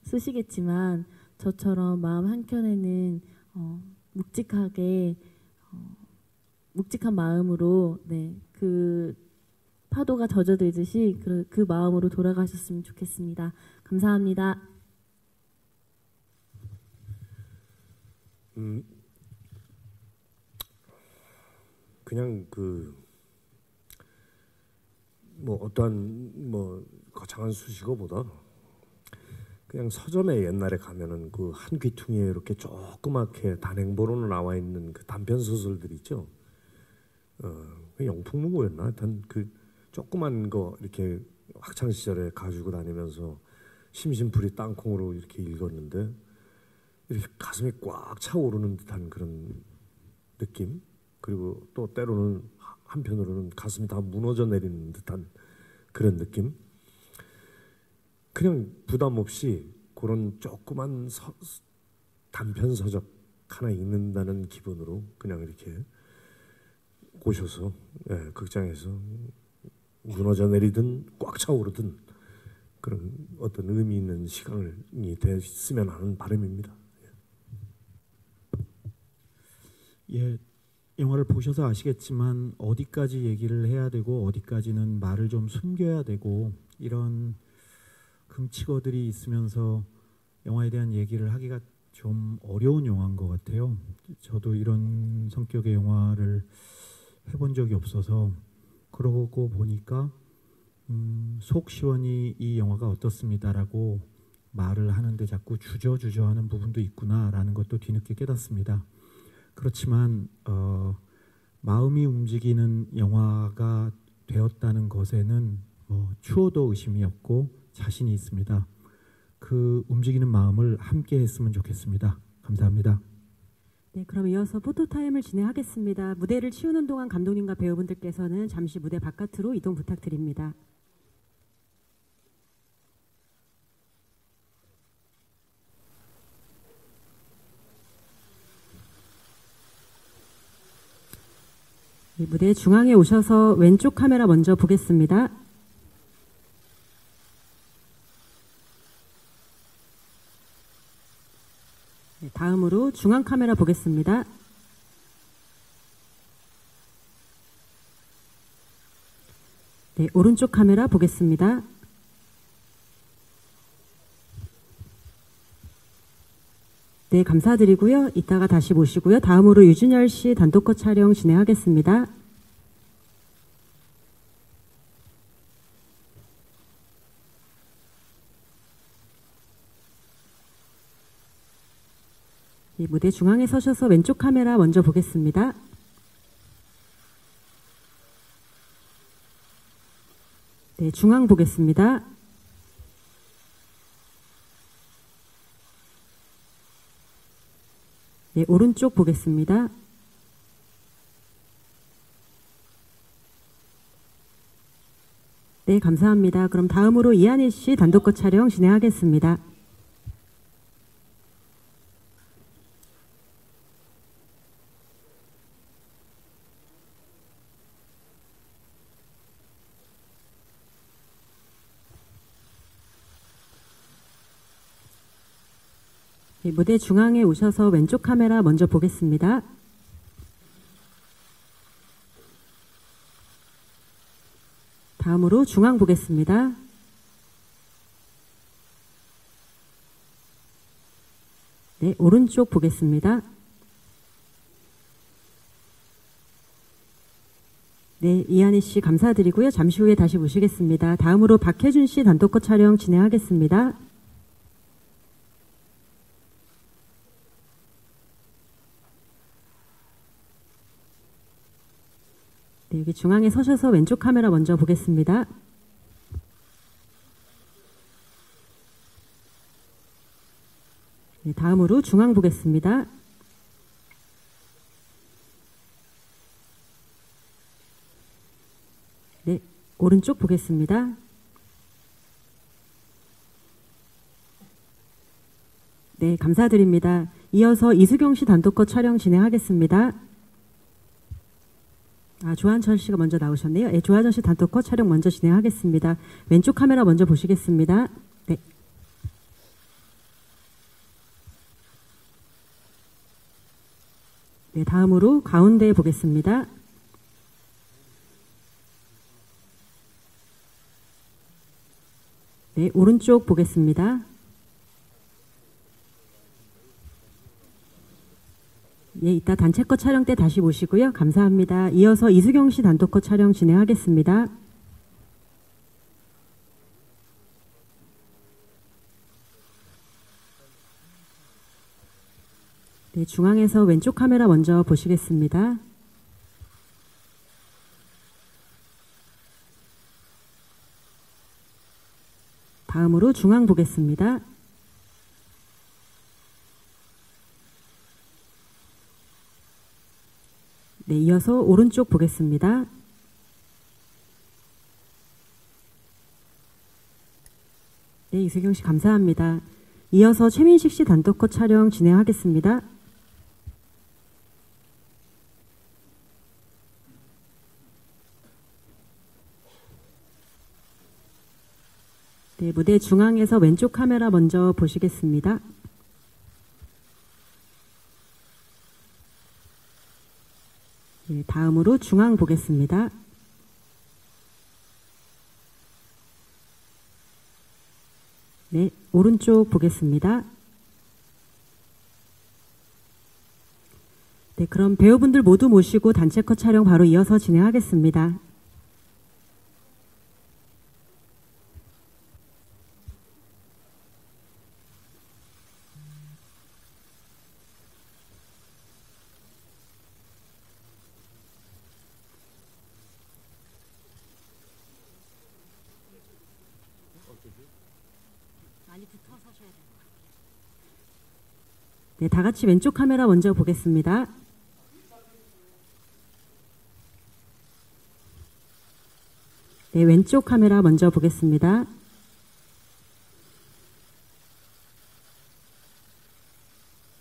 쓰시겠지만 저처럼 마음 한켠에는 묵직한 마음으로 그 파도가 젖어들듯이 그 마음으로 돌아가셨으면 좋겠습니다. 감사합니다. 그냥 뭐 어떠한 뭐 거창한 수식어보다 그냥 서점에 옛날에 가면은 그 한 귀퉁이에 이렇게 조그맣게 단행본으로 나와 있는 그 단편 소설들 있죠. 영풍문고였나? 하여튼 그 조그만 거 이렇게 학창 시절에 가지고 다니면서 심심풀이 땅콩으로 이렇게 읽었는데 이렇게 가슴이 꽉 차오르는 듯한 그런 느낌. 그리고 또 때로는 한편으로는 가슴이 다 무너져 내리는 듯한 그런 느낌. 그냥 부담 없이 그런 조그만 단편 서적 하나 읽는다는 기분으로 그냥 이렇게 오셔서 극장에서 무너져 내리든 꽉 차오르든 그런 어떤 의미 있는 시간이 됐으면 하는 바람입니다. 예, 영화를 보셔서 아시겠지만 어디까지 얘기를 해야 되고 어디까지는 말을 좀 숨겨야 되고 이런 금치거들이 있으면서 영화에 대한 얘기를 하기가 좀 어려운 영화인 것 같아요. 저도 이런 성격의 영화를 해본 적이 없어서 그러고 보니까 속 시원히 이 영화가 어떻습니다라고 말을 하는데 자꾸 주저하는 부분도 있구나라는 것도 뒤늦게 깨닫습니다. 그렇지만 마음이 움직이는 영화가 되었다는 것에는 추호도 의심이 없고 자신이 있습니다. 그 움직이는 마음을 함께 했으면 좋겠습니다. 감사합니다. 네, 그럼 이어서 포토타임을 진행하겠습니다. 무대를 치우는 동안 감독님과 배우분들께서는 잠시 무대 바깥으로 이동 부탁드립니다. 네, 무대 중앙에 오셔서 왼쪽 카메라 먼저 보겠습니다. 네, 다음으로 중앙 카메라 보겠습니다. 네, 오른쪽 카메라 보겠습니다. 네, 감사드리고요. 이따가 다시 모시고요. 다음으로 유준열 씨 단독 촬영 진행하겠습니다. 네, 무대 중앙에 서셔서 왼쪽 카메라 먼저 보겠습니다. 네, 중앙 보겠습니다. 네, 오른쪽 보겠습니다. 네, 감사합니다. 그럼 다음으로 이한희 씨 단독 촬영 진행하겠습니다. 네, 무대 중앙에 오셔서 왼쪽 카메라 먼저 보겠습니다. 다음으로 중앙 보겠습니다. 네, 오른쪽 보겠습니다. 네, 이한희 씨 감사드리고요. 잠시 후에 다시 모시겠습니다. 다음으로 박혜준 씨 단독 촬영 진행하겠습니다. 네, 여기 중앙에 서셔서 왼쪽 카메라 먼저 보겠습니다. 네, 다음으로 중앙 보겠습니다. 네, 오른쪽 보겠습니다. 네, 감사드립니다. 이어서 이수경 씨 단독 촬영 진행하겠습니다. 조한철 씨가 먼저 나오셨네요. 네, 조한철 씨 단독 촬영 먼저 진행하겠습니다. 왼쪽 카메라 먼저 보시겠습니다. 네. 네, 다음으로 가운데 보겠습니다. 네, 오른쪽 보겠습니다. 예, 이따 단체 컷 촬영 때 다시 모시고요. 감사합니다. 이어서 이수경 씨 단독 컷 촬영 진행하겠습니다. 네, 중앙에서 왼쪽 카메라 먼저 보시겠습니다. 다음으로 중앙 보겠습니다. 네, 이어서 오른쪽 보겠습니다. 네, 이수경 씨 감사합니다. 이어서 최민식 씨 단독 컷 촬영 진행하겠습니다. 네, 무대 중앙에서 왼쪽 카메라 먼저 보시겠습니다. 네, 다음으로 중앙 보겠습니다. 네, 오른쪽 보겠습니다. 네, 그럼 배우분들 모두 모시고 단체 컷 촬영 바로 이어서 진행하겠습니다. 네, 다 같이 왼쪽 카메라 먼저 보겠습니다. 네, 왼쪽 카메라 먼저 보겠습니다.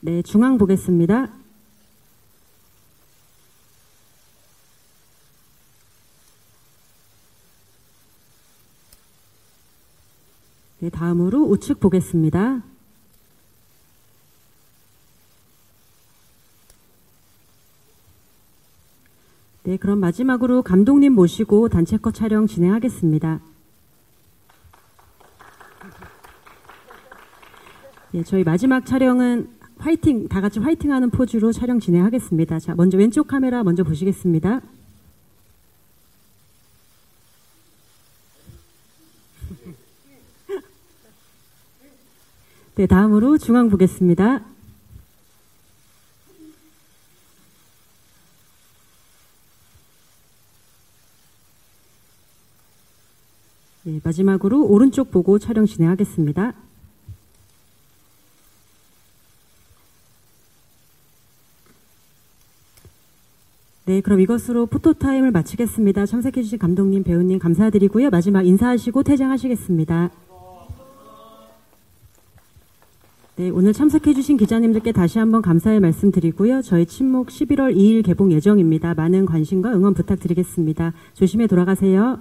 네, 중앙 보겠습니다. 네, 다음으로 우측 보겠습니다. 네, 그럼 마지막으로 감독님 모시고 단체 컷 촬영 진행하겠습니다. 네, 저희 마지막 촬영은 화이팅, 다 같이 화이팅하는 포즈로 촬영 진행하겠습니다. 자, 먼저 왼쪽 카메라 먼저 보시겠습니다. 네, 다음으로 중앙 보겠습니다. 네, 마지막으로 오른쪽 보고 촬영 진행하겠습니다. 네, 그럼 이것으로 포토타임을 마치겠습니다. 참석해주신 감독님, 배우님 감사드리고요. 마지막 인사하시고 퇴장하시겠습니다. 네, 오늘 참석해주신 기자님들께 다시 한번 감사의 말씀드리고요. 저희 친목 11월 2일 개봉 예정입니다. 많은 관심과 응원 부탁드리겠습니다. 조심히 돌아가세요.